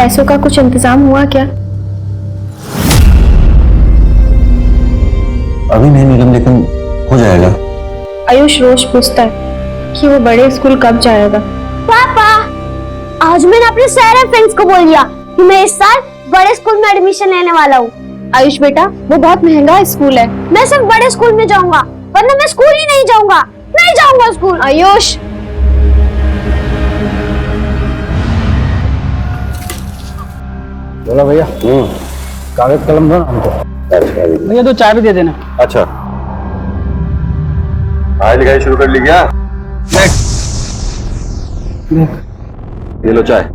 पैसों का कुछ इंतजाम हुआ क्या? अभी नहीं नीलम, लेकिन हो जाएगा। आयुष रोज पूछता है कि वो बड़े स्कूल कब जाएगा। पापा, आज मैंने अपने सारे फ्रेंड्स को बोल दिया कि मैं इस साल बड़े स्कूल में एडमिशन लेने वाला हूँ। आयुष बेटा, वो बहुत महंगा स्कूल है। मैं सिर्फ बड़े स्कूल में जाऊंगा, वरना मैं स्कूल ही नहीं जाऊंगा। नहीं जाऊंगा स्कूल। आयुष, बोला भैया, कागज कलम दो ना हमको। भैया 2 चाय भी दे देना। अच्छा, आज लिखाई शुरू कर ली क्या? ये लो चाय।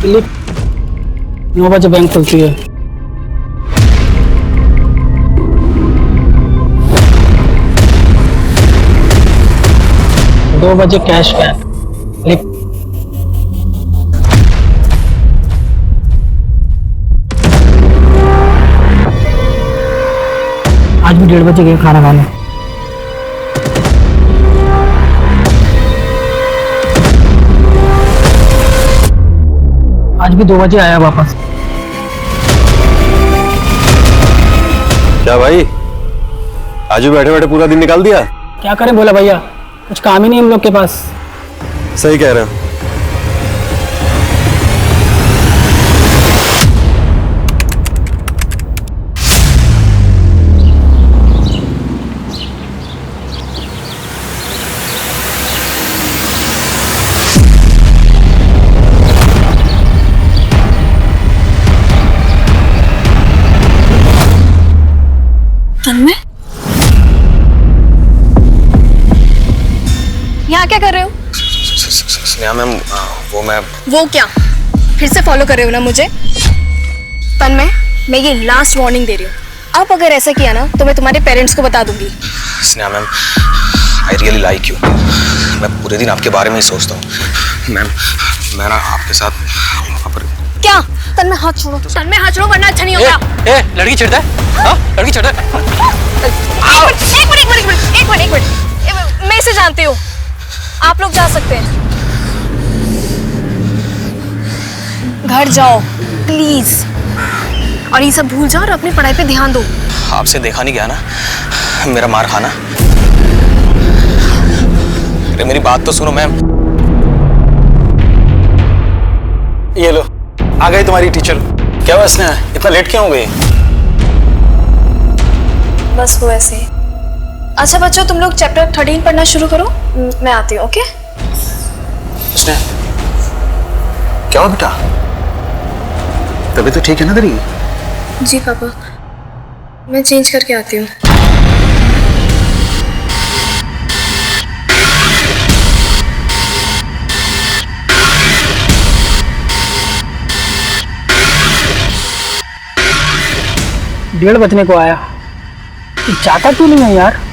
लिख, 9 बजे बैंक खुलती है। दो बजे कैश बैक। लिख, आज भी 1:30 बजे गए खाना खाने। आज भी 2 बजे आया वापस। क्या भाई, आज भी बैठे बैठे पूरा दिन निकाल दिया? क्या करें बोला भैया, कुछ काम ही नहीं हम लोग के पास। सही कह रहे हो। तन्मय, यहाँ क्या कर रहे हो? स्नेहा मैम, वो क्या फिर से फॉलो कर रहे हो ना मुझे? तन्मय, मैं ये लास्ट वार्निंग दे रही हूँ। अब अगर ऐसा किया ना तो मैं तुम्हारे पेरेंट्स को बता दूंगी। Sneha ma'am, I really like you. मैं पूरे दिन आपके बारे में ही सोचता हूँ मैम। मैं ना आपके साथ वहाँ पर। क्या? तन्मय हाथ छोड़ो, तन्मय हाथ छोड़ो वरना अच्छा नहीं होगा। लड़की चिढ़ता है? हाँ, लड़की चिढ़ता है। एक मिनट, मैं इसे जानती हूँ। आप लोग जा सकते हैं, घर जाओ प्लीज, और ये सब भूल जाओ और अपनी पढ़ाई पे ध्यान दो। आपसे देखा नहीं गया ना मेरा मार खाना। अरे मेरी बात तो सुनो मैम। ये लो, आ गई तुम्हारी टीचर। क्या हुआ स्नेहा, इतना लेट क्यों हो गई? बस वो ऐसे ही। अच्छा बच्चों, तुम लोग चैप्टर 13 पढ़ना शुरू करो, मैं आती हूँ। ओके? स्नेहा, क्या हुआ बेटा? तबीयत तो ठीक है ना तेरी? जी पापा, मैं चेंज करके आती हूँ। डेढ़ बजने को आया, चाहता क्यों नहीं है यार?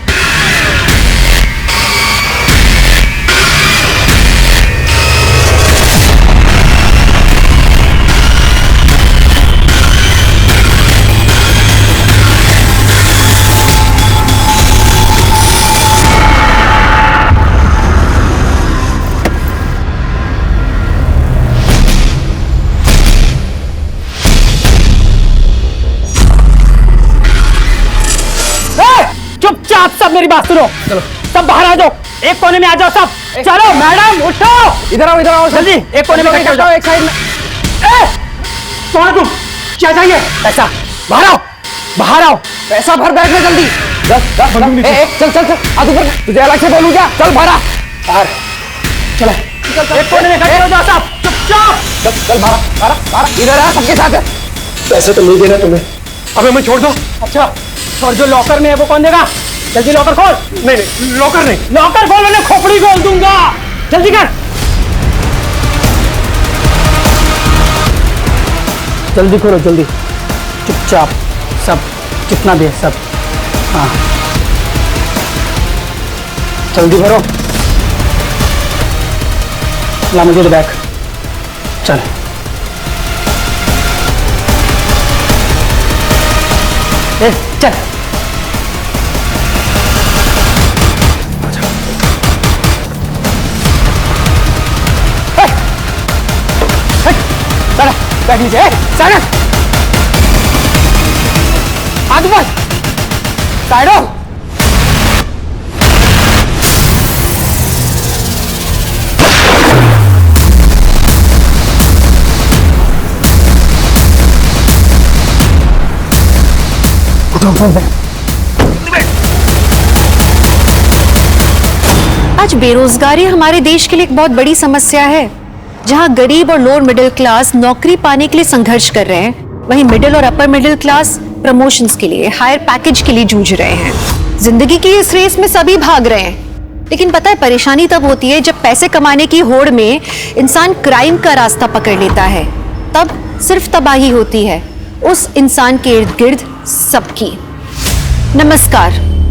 चुपचाप सब मेरी बात सुनो। चलो सब बाहर आ जाओ, एक कोने में आ जाओ सब। चलो मैडम उठो, इधर आओ जल्दी, एक कोने में खड़े जाओ, एक साइड में। कौन है तुम? क्या चाहिए? पैसा। बाहर आओ, पैसा भर बैग में जल्दी। चल आ तुझे अलग से बोलूं क्या? चल बाहर चलो, एक कोने में खड़े हो जाओ सब, चुपचाप। चल बाहर इधर आ, सबके साथ है। पैसे तो नहीं देना तुम्हें। अबे मैं छोड़ दो। अच्छा, और जो लॉकर में है वो कौन देगा? जल्दी लॉकर खोल। नहीं, लॉकर नहीं, लॉकर खोल वरना खोपड़ी खोल दूंगा। जल्दी कर। जल्दी खोलो जल्दी, चुपचाप सब, जितना भी है सब। हाँ जल्दी भरो। ला मुझे बैग, चल। चल बैठ नीचे, साइड आगे बढ़, साइड हो। आज बेरोजगारी हमारे देश के लिए एक बहुत बड़ी समस्या है। जहां गरीब और लोअर मिडिल क्लास नौकरी पाने के लिए संघर्ष कर रहे हैं, वहीं मिडिल और अपर मिडिल क्लास प्रमोशंस के लिए, हायर पैकेज के लिए जूझ रहे हैं। जिंदगी की इस रेस में सभी भाग रहे हैं, लेकिन पता है परेशानी तब होती है जब पैसे कमाने की होड़ में इंसान क्राइम का रास्ता पकड़ लेता है। तब सिर्फ तबाही होती है उस इंसान के इर्द गिर्द सबकी। नमस्कार,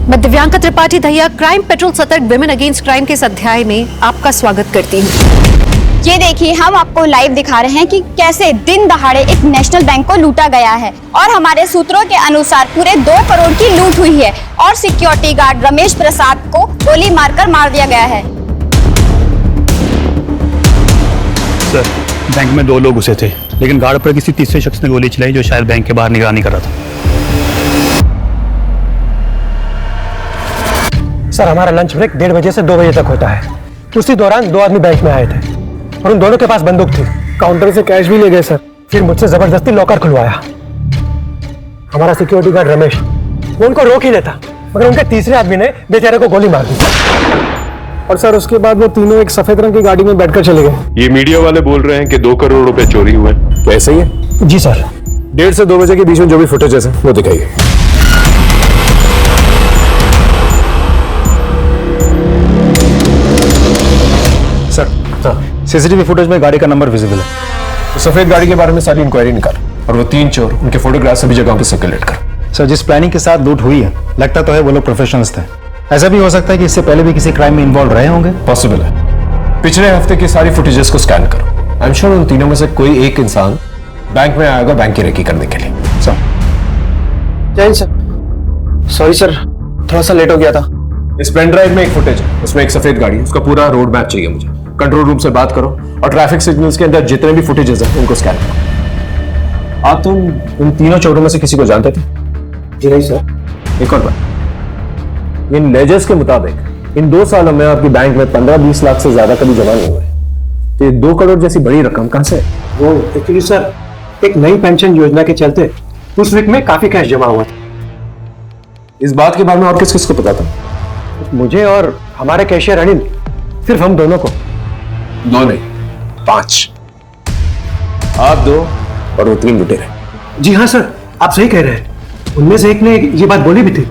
मैं दिव्यांका त्रिपाठी दहिया क्राइम पेट्रोल सतर्क विमेन अगेंस्ट क्राइम के इस अध्याय में आपका स्वागत करती हूँ। ये देखिए, हम आपको लाइव दिखा रहे हैं कि कैसे दिन दहाड़े एक नेशनल बैंक को लूटा गया है और हमारे सूत्रों के अनुसार पूरे 2 करोड़ की लूट हुई है और सिक्योरिटी गार्ड रमेश प्रसाद को गोली मारकर मार दिया गया है। सर, बैंक में 2 लोग घुसे थे, लेकिन गार्ड पर किसी तीसरे शख्स ने गोली चलाई जो शायद बैंक के बाहर निगरानी कर रहा था। सर, हमारा लंच ब्रेक 1:30 बजे से 2 बजे तक होता है। उसी दौरान 2 आदमी बैंक में आए थे और उन दोनों के पास बंदूक थी। काउंटर से कैश भी ले गए सर। फिर मुझसे जबरदस्ती लॉकर खुलवाया। हमारा सिक्योरिटी गार्ड रमेश वो उनको रोक ही लेता, मगर उनके तीसरे आदमी ने बेचारे को गोली मार दी और सर उसके बाद वो तीनों एक सफेद रंग की गाड़ी में बैठकर चले गए। ये मीडिया वाले बोल रहे हैं कि 2 करोड़ रुपए चोरी हुए, तो ऐसा ही है? जी सर। 1:30 से 2 बजे के बीच में जो भी फुटेज है वो दिखाइए। सर, सीसीटीवी फुटेज में गाड़ी का नंबर विजिबल है। तो सफेद गाड़ी के बारे में सारी इंक्वायरी निकाल और वो 3 चोर उनके फोटोग्राफ सभी जगहों पे सर्कुलेट कर। सर, जिस प्लानिंग के साथ लूट हुई है, लगता तो है वो लोग प्रोफेशनल्स थे। ऐसा भी हो सकता है कि इससे पहले भी किसी क्राइम में इन्वॉल्व रहे होंगे। पॉसिबल है। पिछले हफ्ते की सारी फुटेजेस को स्कैन करो। आई एम श्योर उन तीनों में से कोई एक इंसान बैंक में आएगा बैंक की रेकी करने के लिए। सर, जय सर। सॉरी सर, थोड़ा सा लेट हो गया था। इस पेन ड्राइव में एक फुटेज है, उसमें एक सफेद गाड़ी है, उसका पूरा रोड मैप चाहिए मुझे। कंट्रोल रूम से बात करो और ट्रैफिक सिग्नल्स के अंदर जितने भी फुटेजेस हैं उनको स्कैन करो। आप तुम उन तीनों चोरों में से किसी को जानते थे? जी नहीं सर। एक और बात, इन लेजर्स के मुताबिक इन 2 सालों में आपकी बैंक में 15-20 लाख से ज्यादा कभी जमा नहीं हुए, तो ये 2 करोड़ जैसी बड़ी रकम कहां से? वो एक्चुअली सर, एक नई पेंशन योजना के चलते उस वीक में काफी कैश जमा हुआ था। इस बात के बारे में और किस किस को पता था? मुझे और हमारे कैशियर अनिल, सिर्फ हम दोनों को। 2 नहीं, 5। आप 2 और वो 3 लुटेरे। जी हाँ सर, आप सही कह रहे हैं। उनमें से एक ने ये बात बोली भी थी।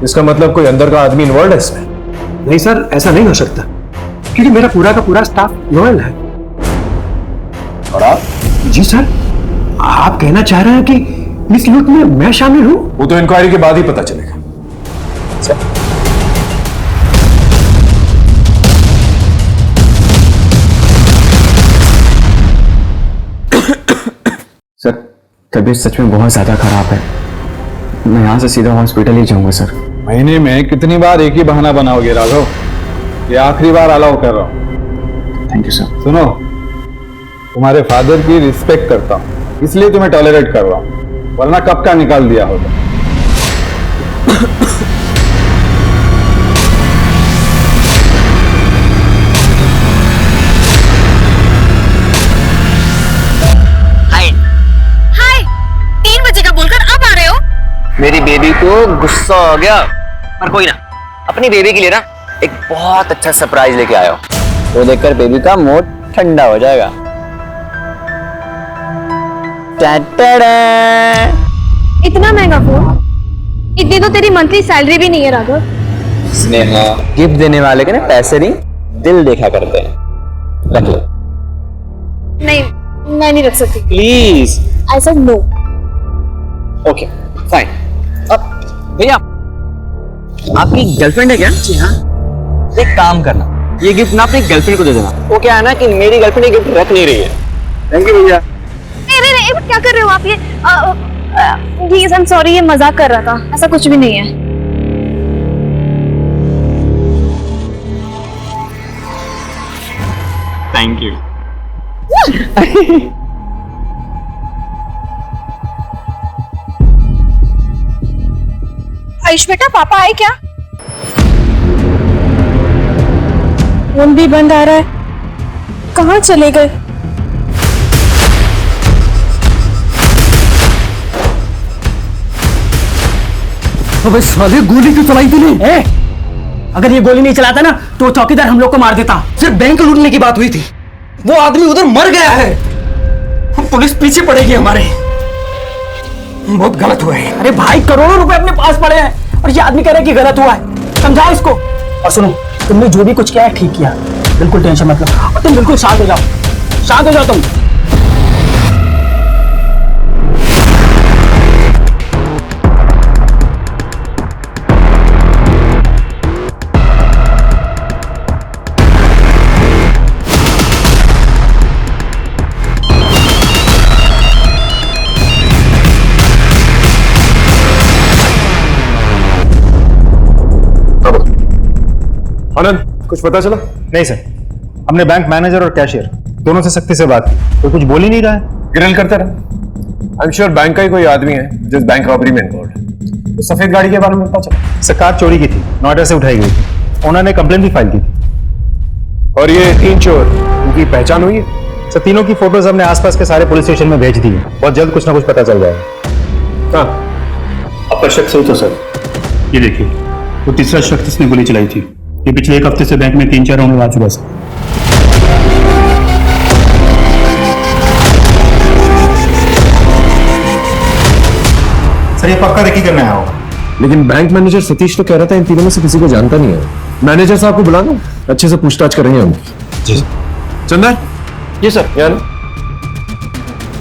इसका मतलब कोई अंदर का आदमी इन्वॉल्व है इसमें? नहीं सर, ऐसा नहीं हो सकता, क्योंकि मेरा पूरा का पूरा स्टाफ लॉयल है। और आप? जी सर, आप कहना चाह रहे हैं कि इस लूट में मैं शामिल हूं? वो तो इंक्वायरी के बाद ही पता चलेगा। सर, तबीयत सच में बहुत ज्यादा खराब है। मैं यहाँ से सीधा हॉस्पिटल ही जाऊंगा सर। महीने में कितनी बार एक ही बहाना बनाओगे राघव? ये आखिरी बार अलाउ कर रहा हूँ। Thank you sir. सुनो, तुम्हारे फादर की रिस्पेक्ट करता हूँ, इसलिए तुम्हें टॉलरेट कर रहा हूँ, वरना कब का निकाल दिया होगा। हाय, 3 बजे का बोलकर अब आ रहे हो? मेरी बेबी को गुस्सा आ गया, पर कोई ना, अपनी बेबी के लिए ना एक बहुत अच्छा सरप्राइज लेके आया हूं। वो देखकर बेबी का मूड ठंडा हो जाएगा। इतना महंगा फोन? इतनी तो तेरी मंथली सैलरी भी नहीं है राघव। स्नेहा, गिफ्ट देने वाले के ना पैसे नहीं, दिल देखा करते हैं। रख लो। नहीं, मैं नहीं रख सकती। Please. I said no. Okay fine. अब भैया आपकी गर्लफ्रेंड है क्या? जी हाँ। एक काम करना, ये गिफ्ट ना अपनी गर्लफ्रेंड को दे देना। वो क्या है ना कि मेरी गर्लफ्रेंड ये गिफ्ट रख नहीं रही है। थैंक यू भैया। नहीं, क्या कर रहे हो आप ये? प्लीज आई एम सॉरी, ये मजाक कर रहा था, ऐसा कुछ भी नहीं है। Thank you. आयुष बेटा, पापा आए क्या? फोन भी बंद आ रहा है, कहाँ चले गए? अबे साले, गोली क्यों चलाई तूने? अगर ये गोली नहीं चलाता ना तो चौकीदार हम लोग को मार देता। सिर्फ बैंक लूटने की बात हुई थी, वो आदमी उधर मर गया है। पुलिस पीछे पड़ेगी हमारे। बहुत गलत हुआ है। अरे भाई, करोड़ों रुपए अपने पास पड़े हैं और ये आदमी कह रहा है कि गलत हुआ है। समझाओ इसको। और सुनो, तुमने जो भी कुछ किया है ठीक किया, बिल्कुल टेंशन मत लो और तुम बिल्कुल शांत हो जाओ, शांत हो जाओ तुम। आनंद, कुछ पता चला? नहीं सर, हमने बैंक मैनेजर और कैशियर दोनों से सख्ती से बात की, कोई कुछ बोल ही नहीं रहा है। ग्रिल करते रहे। आई एम श्योर बैंक का ही कोई आदमी है जिस बैंक रॉबरी में इन्वॉल्व है। तो सफेद गाड़ी के बारे में पता चला? सर, कार चोरी की थी, नोएडा से उठाई गई थी। ओनर ने कंप्लेन भी फाइल की थी। और ये 3 चोर, उनकी पहचान हुई है? सर, तीनों की फोटोज हमने आसपास के सारे पुलिस स्टेशन में भेज दी है। बहुत जल्द कुछ ना कुछ पता चल जाएगा। हाँ, आपका शक सही तो सर। ये देखिए, वो तीसरा शख्स जिसने गोली चलाई थी, ये पिछले 1 हफ्ते से बैंक में 3-4 राउंड आ चुका है सर। ये पक्का रेकी करने आया होगा। लेकिन बैंक मैनेजर सतीश तो कह रहा था इन तीनों में से किसी को जानता नहीं है। मैनेजर साहब को बुला दो, अच्छे से पूछताछ करेंगे हम। जी चंदन। जी सर। यार,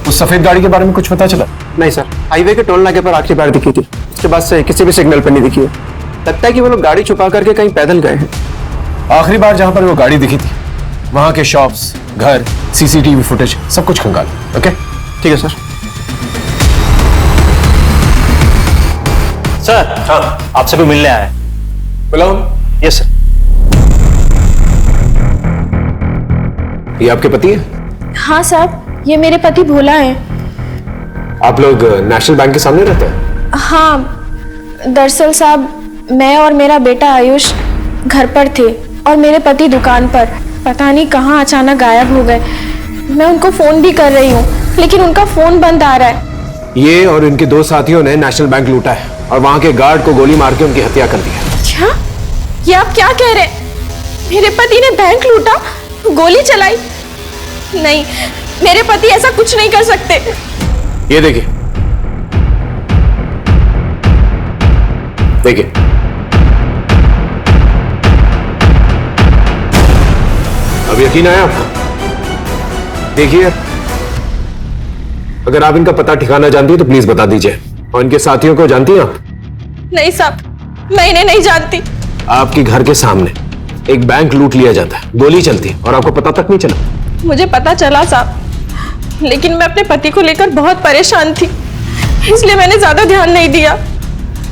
उस सफेद गाड़ी के बारे में कुछ पता चला? नहीं सर, हाईवे के टोल नाके पर आखिरी बार दिखी थी, उसके बाद से किसी भी सिग्नल पर नहीं दिखी है। लगता है कि वो लोग गाड़ी छुपा करके कहीं पैदल गए हैं। आखिरी बार जहां पर वो गाड़ी दिखी थी वहां के शॉप्स, घर, सीसीटीवी फुटेज सब कुछ खंगाल। ओके, ठीक है सर। सर। हाँ, आपसे भी मिलने आया है। बुलाओ। Yes sir. ये आपके पति है? हाँ साहब, ये मेरे पति भोला है। आप लोग नेशनल बैंक के सामने रहते हैं? हाँ, दरअसल साहब मैं और मेरा बेटा आयुष घर पर थे और मेरे पति दुकान पर। पता नहीं कहाँ अचानक गायब हो गए। मैं उनको फोन भी कर रही हूँ लेकिन उनका फोन बंद आ रहा है। ये और इनके 2 साथियों ने नेशनल बैंक लूटा है और वहां के गार्ड को गोली मार के उनकी हत्या कर दी है। क्या? ये आप क्या कह रहे हैं? मेरे पति ने बैंक लूटा, गोली चलाई? नहीं, मेरे पति ऐसा कुछ नहीं कर सकते। ये देखिए, देखिए, अब यकीन आया आपको? देखिए, अगर आप इनका पता ठिकाना जानती है तो प्लीज बता दीजिए। और इनके साथियों को जानती हैं आप? नहीं साहब, मैं इन्हें नहीं जानती। आपके घर के सामने एक बैंक लूट लिया जाता है, गोली चलती है और आपको पता तक नहीं चला? मुझे पता चला साहब, लेकिन मैं अपने पति को लेकर बहुत परेशान थी, इसलिए मैंने ज्यादा ध्यान नहीं दिया।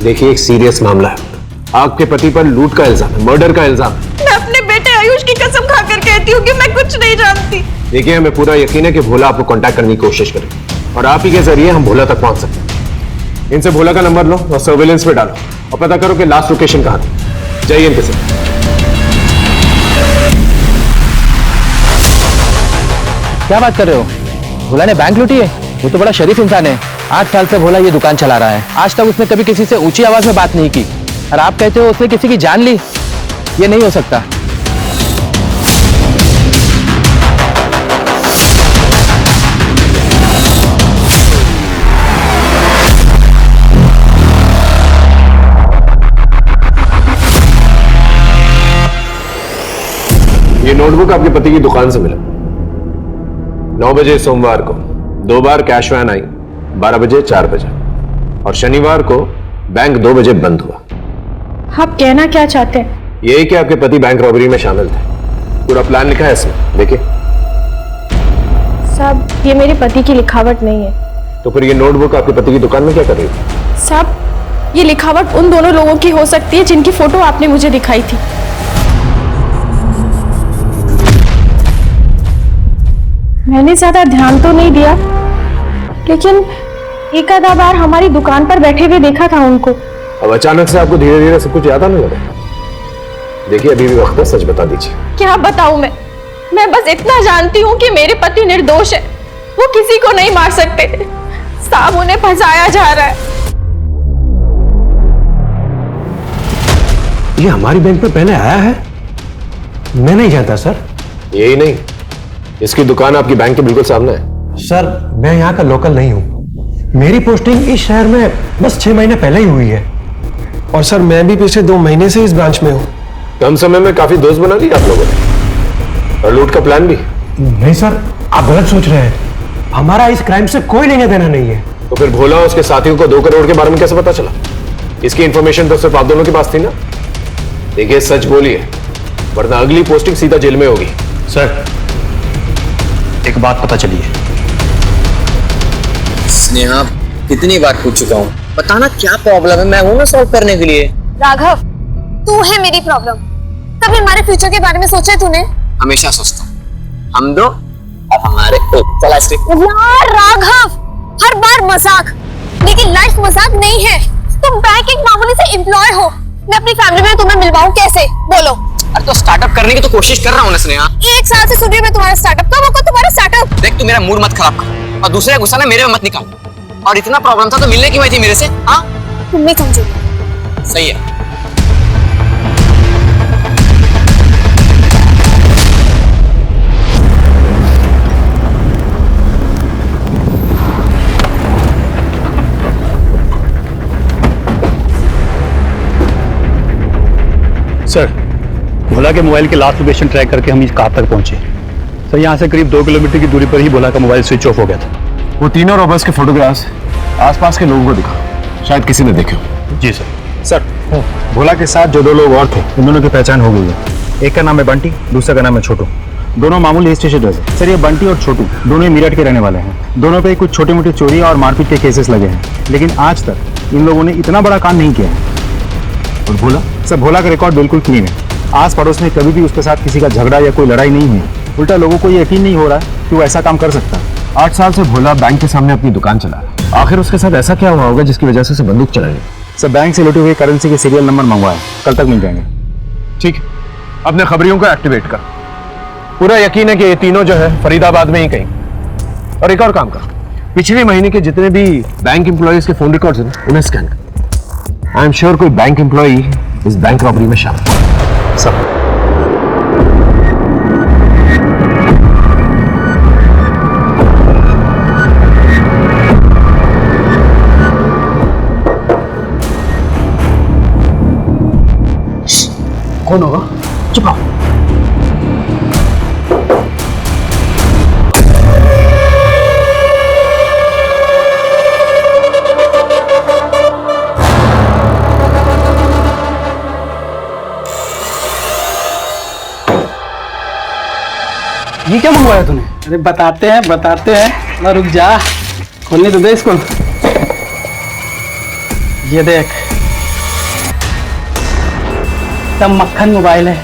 देखिए, एक सीरियस मामला है। आपके पति पर लूट का इल्जाम है, मर्डर का इल्जाम। मैं अपने बेटे आयुष की कसम खाकर कहती हूँ कि मैं कुछ नहीं जानती। देखिए, हमें पूरा यकीन है कि भोला आपको कांटेक्ट करने की कोशिश करेगा और आप ही के जरिए हम भोला तक पहुंच सकते हैं। इनसे भोला का नंबर लो और सर्विलेंस पे डालो और पता करो कि लास्ट लोकेशन कहां थी। जाइए इनके साथ। क्या बात कर रहे हो? भोला ने बैंक लूटी है? वो तो बड़ा शरीफ इंसान है। 8 साल से भोला ये दुकान चला रहा है, आज तक उसने कभी किसी से ऊंची आवाज में बात नहीं की। और आप कहते हो उसने किसी की जान ली? ये नहीं हो सकता। ये नोटबुक आपके पति की दुकान से मिला। 9 बजे सोमवार को 2 बार कैश वैन आई, 12 बजे, 4 बजे, और शनिवार को बैंक 2 बजे बंद हुआ। आप कहना क्या चाहते हैं? यही कि आपके पति बैंक रॉबरी में शामिल थे। पूरा प्लान लिखा है इसमें, देखिए। साहब, ये मेरे पति की लिखावट नहीं है। तो फिर ये नोटबुक आपके पति की दुकान में क्या कर रही थी? साहब, ये लिखावट उन दोनों लोगों की हो सकती है जिनकी फोटो आपने मुझे दिखाई थी। मैंने ज्यादा ध्यान तो नहीं दिया, लेकिन एक आधा बार हमारी दुकान पर बैठे हुए देखा था उनको। अब अचानक से आपको धीरे धीरे सब कुछ याद आने लगा। देखिए, अभी भी वक्त है, सच बता दीजिए। क्या बताऊं मैं बस इतना जानती हूँ कि मेरे पति निर्दोष है। वो किसी को नहीं मार सकते। साहब, उन्हें फंसाया जा रहा है। ये हमारी बैंक में पहले आया है? मैं नहीं जानता सर। यही नहीं, इसकी दुकान आपकी बैंक के बिल्कुल सामने है। सर, मैं यहाँ का लोकल नहीं हूँ। मेरी पोस्टिंग इस शहर में बस 6 महीने पहले ही हुई है। और सर, मैं भी पिछले 2 महीने से इस ब्रांच में हूँ। कम समय में काफी दोस्त बना लिए आप लोगों ने, और लूट का प्लान भी। नहीं सर, आप गलत सोच रहे हैं। हमारा इस क्राइम से कोई लेना देना नहीं है। तो फिर भोला और उसके साथियों को 2 करोड़ के बारे में कैसे पता चला? इसकी इंफॉर्मेशन तो सिर्फ आप दोनों के पास थी ना? देखिए, सच बोलिए, वरना अगली पोस्टिंग सीधा जेल में होगी। सर, एक बात पता चली है। स्नेहा, कितनी बार पूछ चुका हूँ, बताना क्या प्रॉब्लम है, मैं हूं ना सॉल्व करने के लिए। राघव, तू है मेरी प्रॉब्लम। कभी हमारे फ्यूचर के बारे में सोचा है तूने? हमेशा सोचता हूँ, हम दो और हमारे चल आइसक्रीम। यार राघव, हर बार मजाक, लेकिन लाइफ मजाक नहीं है। तुम बैंक एक मामूली से एम्प्लॉय हो। मैं अपनी फैमिली में तुम्हें मिलवाऊं कैसे, बोलो? अरे तो स्टार्टअप करने की तो कोशिश कर रहा हूँ ना स्नेहा। 1 साल से सुन रही हूं मैं तुम्हारा स्टार्टअप। कब होगा तुम्हारा स्टार्टअप? देख, तू मेरा मूड मत खराब कर और दूसरे का गुस्सा ना मेरे में मत निकाल। और इतना प्रॉब्लम था तो मिलने क्यों आई थी मेरे से? हाँ, तुम नहीं समझोगे। सही है। सर, भोला के मोबाइल के लास्ट लोकेशन ट्रैक करके हम इस कार तक पहुंचे। सर, यहाँ से करीब 2 किलोमीटर की दूरी पर ही भोला का मोबाइल स्विच ऑफ हो गया था। वो तीनों रॉबर्स के फोटोग्राफ्स आसपास के लोगों को दिखा, शायद किसी ने देखे हो। जी सर। सर, भोला के साथ जो 2 लोग और थे, उन दोनों की पहचान हो गई है। एक का नाम है बंटी, दूसरे का नाम है छोटू। दोनों मामूली स्टेशन है। सर, ये बंटी और छोटू दोनों मेरठ के रहने वाले हैं। दोनों पे कुछ छोटी मोटी चोरी और मारपीट के केसेस लगे हैं, लेकिन आज तक इन लोगों ने इतना बड़ा काम नहीं किया है। और भोला? सर, भोला का रिकॉर्ड बिल्कुल क्लीन है। आस पड़ोस में कभी भी उसके साथ किसी का झगड़ा या कोई लड़ाई नहीं हुई। उल्टा लोगों को ये यकीन नहीं हो रहा है कि वो ऐसा काम कर सकता है। 8 साल से भोला बैंक के सामने अपनी दुकान चला रहा है। आखिर उसके साथ ऐसा क्या हुआ होगा जिसकी वजह से उसे बंदूक चलाई? सर, बैंक से लुटी हुई करेंसी के सीरियल नंबर मंगवाए, कल तक मिल जाएंगे। ठीक है, अपने खबरियों को एक्टिवेट कर। पूरा यकीन है कि ये तीनों जो है फरीदाबाद में ही कहीं। और एक और काम कर, पिछले महीने के जितने भी बैंक एम्प्लॉइज के फोन रिकॉर्ड्स हैं उन्हें स्कैन कर। आई एम श्योर कोई बैंक एम्प्लॉई इस बैंक रॉबरी में शामिल है। सब कौन होगा? चुप रहो। ये क्या मंगवाया तूने? अरे बताते हैं ना, रुक जा, खोलने तो दे इसको। ये देख, तब मक्खन मोबाइल है।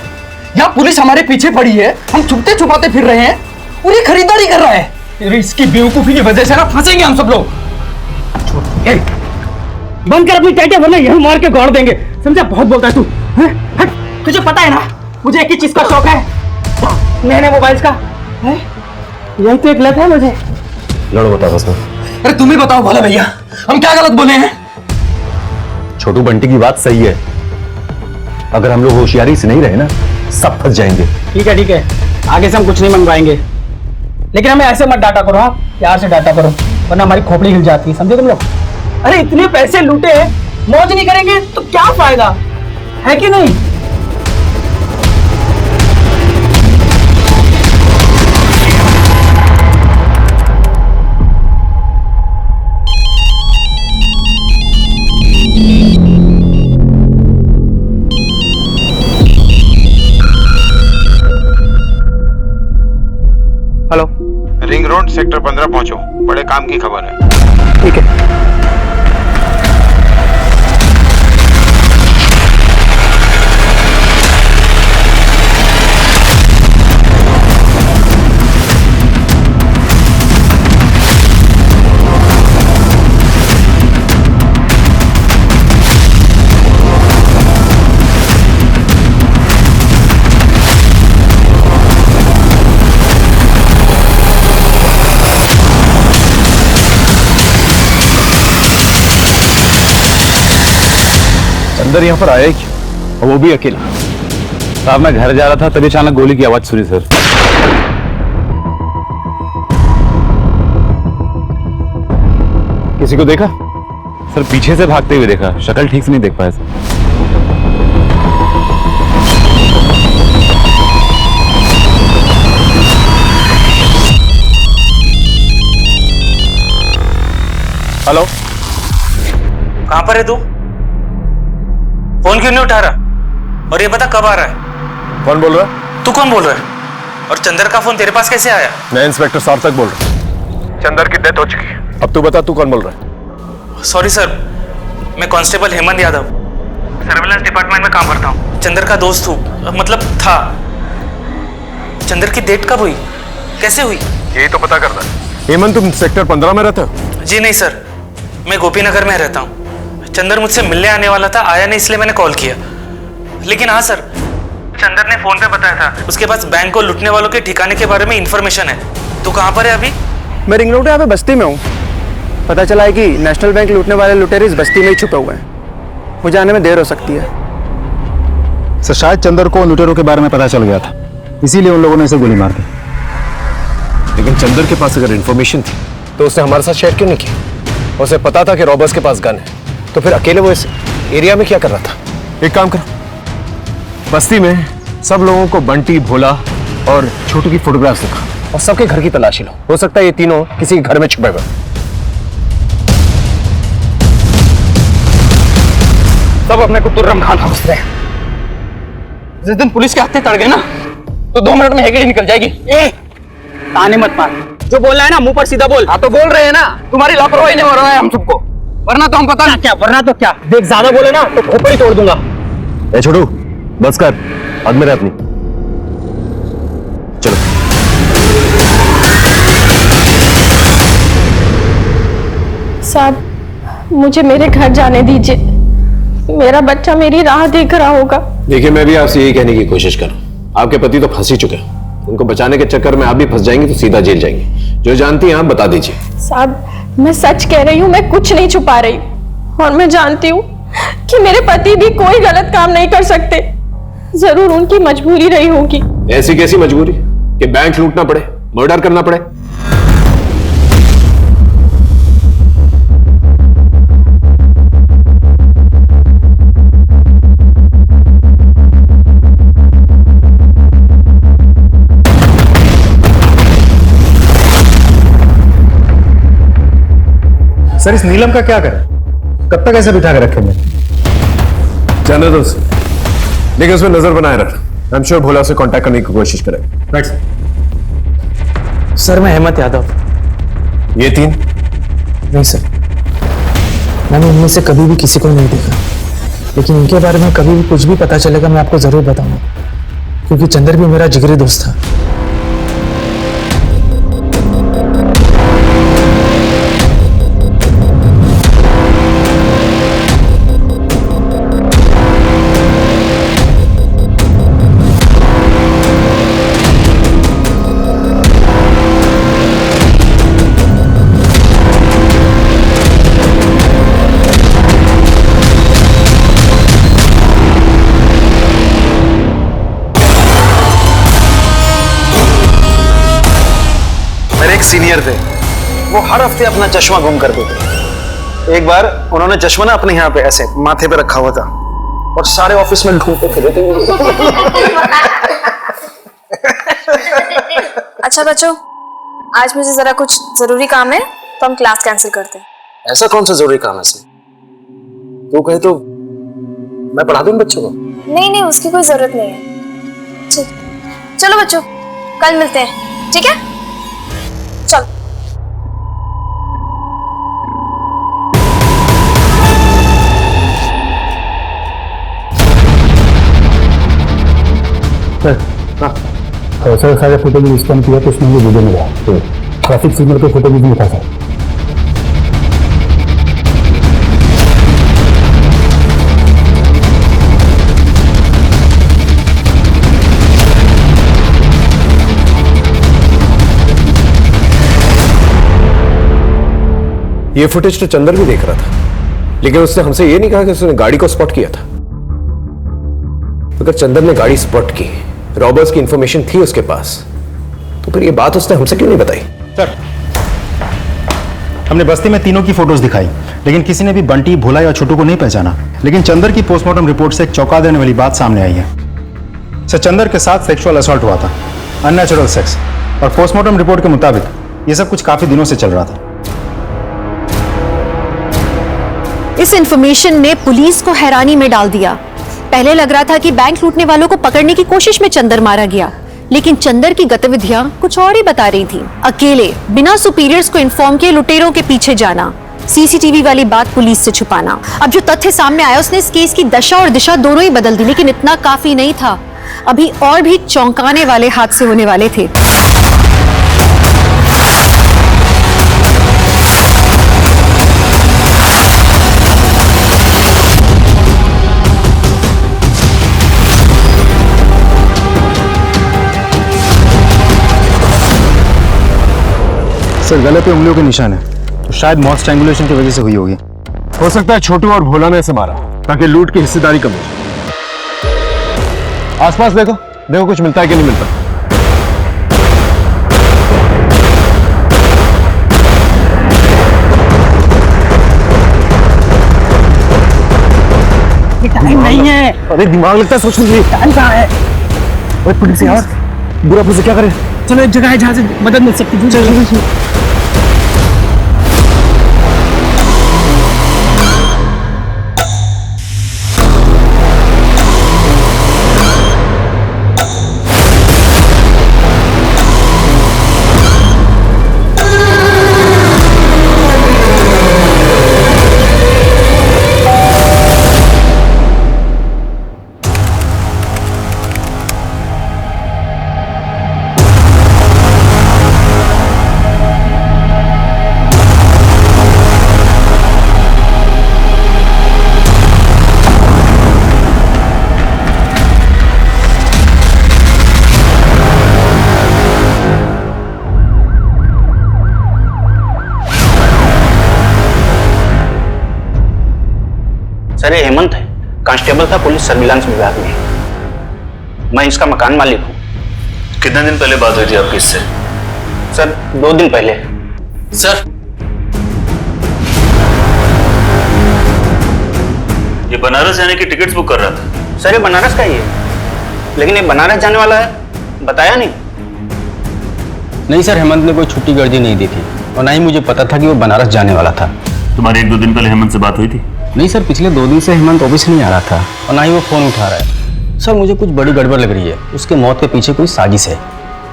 यहाँ पुलिस हमारे पीछे पड़ी है, हम छुपते छुपाते फिर रहे हैं, पूरी खरीदारी कर रहा है। इसकी बेवकूफी की वजह से ना फंसेंगे हम सब लोग। बंद कर अपनी टाइटें, वरना यही मार के गाड़ देंगे। समझा? बहुत बोलता है तू। हट, तुझे पता है ना मुझे एक ही चीज का शौक है, नए नए मोबाइल्स का। यही तो एक लत है मुझे। लड़ो, बता बस। अरे तुम ही बताओ भोला भैया, हम क्या गलत बोले हैं? छोटू बंटी की बात सही है। अगर हम लोग होशियारी से नहीं रहे ना, सब फंस जाएंगे। ठीक है, आगे से हम कुछ नहीं मंगवाएंगे, लेकिन हमें ऐसे मत डाटा करो। हाँ, प्यार से डाटा करो, वरना हमारी खोपड़ी हिल जाती है, समझे तुम लोग? अरे इतने पैसे लूटे हैं, मौज नहीं करेंगे तो क्या फायदा है कि नहीं? सेक्टर 15 पहुंचो, बड़े काम की खबर है। ठीक है। अंदर यहाँ पर आया ही क्यों, और वो भी अकेला? साहब मैं घर जा रहा था तभी अचानक गोली की आवाज सुनी सर। किसी को देखा? सर पीछे से भागते हुए देखा, शक्ल ठीक से नहीं देख पाया सर। हेलो, कहां पर है तू? फोन क्यों नहीं उठा रहा? और ये बता कब आ रहा है? कौन बोल रहा है? तू कौन बोल रहा है? और चंदर का फोन तेरे पास कैसे आया? मैं इंस्पेक्टर सार्थक बोल रहा हूँ। चंदर की डेथ हो चुकी है। अब तू बता, तू कौन बोल रहा है? सॉरी सर, मैं constable Hemant Yadav, surveillance department में काम करता हूँ। चंदर का दोस्त हूँ, मतलब था। चंदर की डेथ कब हुई, कैसे हुई? यही तो पता करना है। हेमंत, तुम सेक्टर 15 में रहते हो? जी नहीं सर, मैं गोपीनगर में रहता हूँ। चंदर मुझसे मिलने आने वाला था, आया नहीं, इसलिए मैंने कॉल किया। लेकिन हाँ सर, चंदर ने फोन पे बताया था उसके पास बैंक को लूटने वालों के ठिकाने के बारे में इंफॉर्मेशन है। तू कहाँ पर है अभी? मैं रिंग रोड यहाँ पे बस्ती में हूँ। पता चला है कि नेशनल बैंक लूटने वाले लुटेरे इस बस्ती में ही छुपे हुए हैं। मुझे आने में देर हो सकती है। सर शायद चंदर को लुटेरों के बारे में पता चल गया था, इसीलिए उन लोगों ने इसे गोली मार दी। लेकिन चंदर के पास अगर इंफॉर्मेशन थी तो उसने हमारे साथ शेयर क्यों नहीं की? उसे पता था कि रॉबर्स के पास गन है, तो फिर अकेले वो इस एरिया में क्या कर रहा था? एक काम करो, बस्ती में सब लोगों को बंटी, भोला और छोटू की फोटोग्राफ्स दिखा और सबके घर की तलाशी लो। हो सकता है ये तीनों किसी घर में छुपे हुए। सब अपने को तुर्रम खान समझते हैं। जिस दिन पुलिस के हाथे तड़ गए ना, तो 2 मिनट में हेगड़ी निकल जाएगी। ताने मत मार, जो बोलना है ना मुंह पर सीधा बोल। हाँ तो बोल रहे हैं ना, तुम्हारी लापरवाही ने हो रहा है हम सबको, वरना तो हम पता ना क्या, वरना तो क्या। देख ज्यादा बोले ना तो खोपड़ी तोड़ दूंगा। ए छोटू, बस कर, हद में रह अपनी। चलो। साहब, मुझे मेरे घर जाने दीजिए। मेरा बच्चा मेरी राह देख रहा होगा। देखिए, मैं भी आपसे यही कहने की कोशिश कर रहा हूँ। आपके पति तो फंस ही चुके हैं, उनको बचाने के चक्कर में आप भी फंस जाएंगे तो सीधा जेल जाएंगे। जो जानती हैं आप बता दीजिए। साहब, मैं सच कह रही हूँ, मैं कुछ नहीं छुपा रही और मैं जानती हूँ कि मेरे पति भी कोई गलत काम नहीं कर सकते। जरूर उनकी मजबूरी रही होगी। ऐसी कैसी मजबूरी कि बैंक लूटना पड़े, मर्डर करना पड़े? सर इस नीलम का क्या करें? कब तक ऐसे बिठा के रखे मैं? जाने दो उसे, लेकिन उसमें नजर बनाए रखना। आई एम श्योर भोला से कांटेक्ट करने की कोशिश करेगा। राइट सर, मैं हेमंत यादव। ये तीन? नहीं सर, मैंने इनमें से कभी भी किसी को नहीं देखा, लेकिन इनके बारे में कभी भी कुछ भी पता चलेगा मैं आपको जरूर बताऊंगा, क्योंकि चंदर भी मेरा जिगरी दोस्त था। सीनियर थे, वो हर हफ्ते अपना चश्मा गुम कर देते। एक बार उन्होंने चश्मा ना अपने यहाँ पे ऐसे माथे पे रखा हुआ था और सारे ऑफिस में ढूंढते फिरे थे। अच्छा बच्चों, आज मुझे जरा कुछ जरूरी काम है, तो हम क्लास कैंसिल करते हैं। ऐसा कौन सा जरूरी काम है इसमें? तू कहे तो मैं पढ़ा दूं बच्चों को। नहीं नहीं, उसकी कोई जरूरत नहीं है। ठीक, चलो बच्चों, कल मिलते हैं, ठीक है? चलो। सर सारे फोटो भी स्कैन किया तो उसमें वीडियो मिला, तो ट्रैफिक सिग्नल पे फोटो भी नहीं था सर। ये फुटेज तो चंदर भी देख रहा था, लेकिन उसने हमसे ये नहीं कहा कि उसने गाड़ी को स्पॉट किया था। अगर चंदर ने गाड़ी स्पॉट की, रॉबर्स की इंफॉर्मेशन थी उसके पास, तो फिर ये बात उसने हमसे क्यों नहीं बताई? सर हमने बस्ती में तीनों की फोटोज दिखाई, लेकिन किसी ने भी बंटी, भोला या छोटू को नहीं पहचाना। लेकिन चंदर की पोस्टमार्टम रिपोर्ट से एक चौंका देने वाली बात सामने आई है। सर चंदर के साथ सेक्सुअल असॉल्ट हुआ था, अननेचुरल सेक्स, और पोस्टमार्टम रिपोर्ट के मुताबिक ये सब कुछ काफी दिनों से चल रहा था। इस इंफॉर्मेशन ने पुलिस को हैरानी में डाल दिया। पहले लग रहा था कि बैंक लूटने वालों को पकड़ने की कोशिश में चंदर मारा गया, लेकिन चंदर की गतिविधियां कुछ और ही बता रही थी। अकेले बिना सुपीरियर्स को इन्फॉर्म किए लुटेरों के पीछे जाना, सीसीटीवी वाली बात पुलिस से छुपाना। अब जो तथ्य सामने आया उसने इस केस की दशा और दिशा दोनों ही बदल दी, लेकिन इतना काफी नहीं था। अभी और भी चौंकाने वाले हादसे होने वाले थे। सर गले पे उंगलियों के निशान है, तो शायद मौत स्ट्रैंगुलेशन की वजह से हुई होगी। हो सकता है छोटू और भोला ने इसे मारा ताकि लूट की हिस्सेदारी कम हो। आसपास देखो देखो कुछ मिलता है कि नहीं मिलता। टाइम नहीं है। अरे दिमाग लगता है सोचने के लिए। टाइम कहाँ है? ओए पुलिस यार, बुरा पुलिस क्या करे? चलो एक जगह है जहाँ से मदद मिल सकती है। चलो सर ये हेमंत है, कांस्टेबल था पुलिस सर्विलांस विभाग में। मैं इसका मकान मालिक हूँ। कितने दिन पहले बात हुई थी आपकी इससे? सर 2 दिन पहले। सर ये बनारस जाने की टिकट्स बुक कर रहा था। सर ये बनारस का ही है, लेकिन ये बनारस जाने वाला है बताया नहीं। नहीं सर, हेमंत ने कोई छुट्टी गर्दी नहीं दी थी, और ना ही मुझे पता था कि वो बनारस जाने वाला था। तुम्हारी 1-2 दिन पहले हेमंत से बात हुई थी? नहीं सर, पिछले 2 दिन से हेमंत ऑफिस नहीं आ रहा था, और ना ही वो फोन उठा रहा है। सर मुझे कुछ बड़ी गड़बड़ लग रही है, उसके मौत के पीछे कोई साजिश है।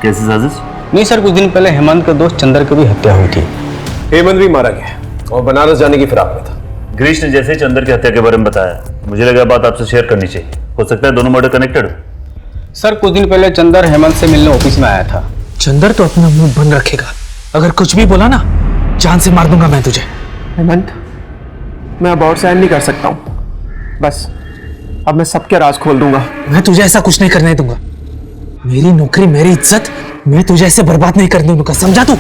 कैसी साजिश? नहीं सर, कुछ दिन पहले हेमंत के दोस्त चंदर की भी हत्या हुई थी। हेमंत भी मारा गया और बनारस जाने की फिराक में था। गिरीश ने जैसे ही चंदर की हत्या के बारे में बताया, मुझे लगा बात आपसे शेयर करनी चाहिए। हो सकता है दोनों मर्डर कनेक्टेड हो। सर कुछ दिन पहले चंदर हेमंत से मिलने ऑफिस में आया था। चंदर तो अपना मुंह बंद रखेगा, अगर कुछ भी बोला ना जान से मार दूंगा मैं तुझे। हेमंत, मैं अब और सहन नहीं कर सकता हूँ, बस अब मैं सबके राज खोल दूंगा। मैं तुझे ऐसा कुछ नहीं करने दूंगा। मेरी नौकरी, मेरी इज्जत, मैं तुझे ऐसे बर्बाद नहीं करने दूंगा, समझा तू?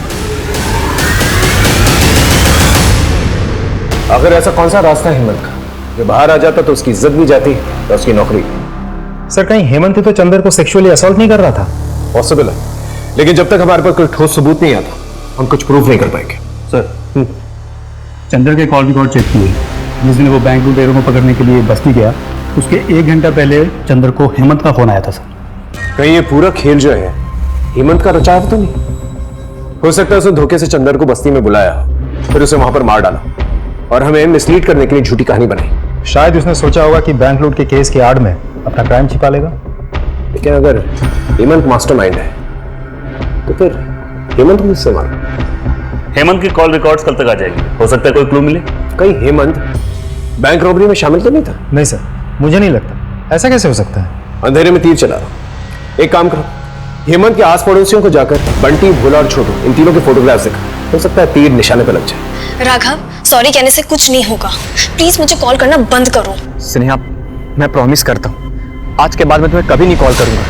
अगर ऐसा कौन सा रास्ता है हेमंत का, जो बाहर आ जाता तो उसकी इज्जत भी जाती और उसकी नौकरी। सर कहीं हेमंत तो चंदर को सेक्सुअली असॉल्ट नहीं कर रहा था? पॉसिबल है, लेकिन जब तक हमारे पास कोई ठोस सबूत नहीं आता हम कुछ प्रूफ नहीं कर पाएंगे। सर चंदर के कॉल रिकॉर्ड चेक किए। जिस दिन वो बैंक लुटेरों को पकड़ने के लिए बस्ती गया, उसके 1 घंटा पहले चंदर को हेमंत का फोन आया था। सर कहीं ये पूरा खेल जो है हेमंत का रचा तो नहीं? हो सकता है उसने धोखे से चंदर को बस्ती में बुलाया, फिर उसे वहां पर मार डाला और हमें मिसलीड करने के लिए झूठी कहानी बनाई। शायद उसने सोचा होगा कि बैंक लूट के केस के आड़ में अपना क्राइम छिपा लेगा। लेकिन अगर हेमंत मास्टरमाइंड है तो फिर हेमंत को किससे मारा? हेमंत की कॉल रिकॉर्ड्स कल तक आ जाएगी, हो सकता है कोई क्लू मिले। कहीं हेमंत बैंक रॉबरी में शामिल तो नहीं था? नहीं सर, मुझे नहीं लगता। ऐसा कैसे हो सकता है? अंधेरे में तीर चला रहा, एक काम करो, हेमंत के आस पड़ोसियों को जाकर बंटी, भोला और छोटू इन तीनों के फोटोग्राफ्स दिखा। हो सकता है तीर निशाने पर लग जाए। राघव, सॉरी कहने से कुछ नहीं होगा। प्लीज मुझे कॉल करना बंद करो। स्नेहा, मैं प्रॉमिस करता हूँ आज के बाद मैं तुम्हें कभी नहीं कॉल करूंगा।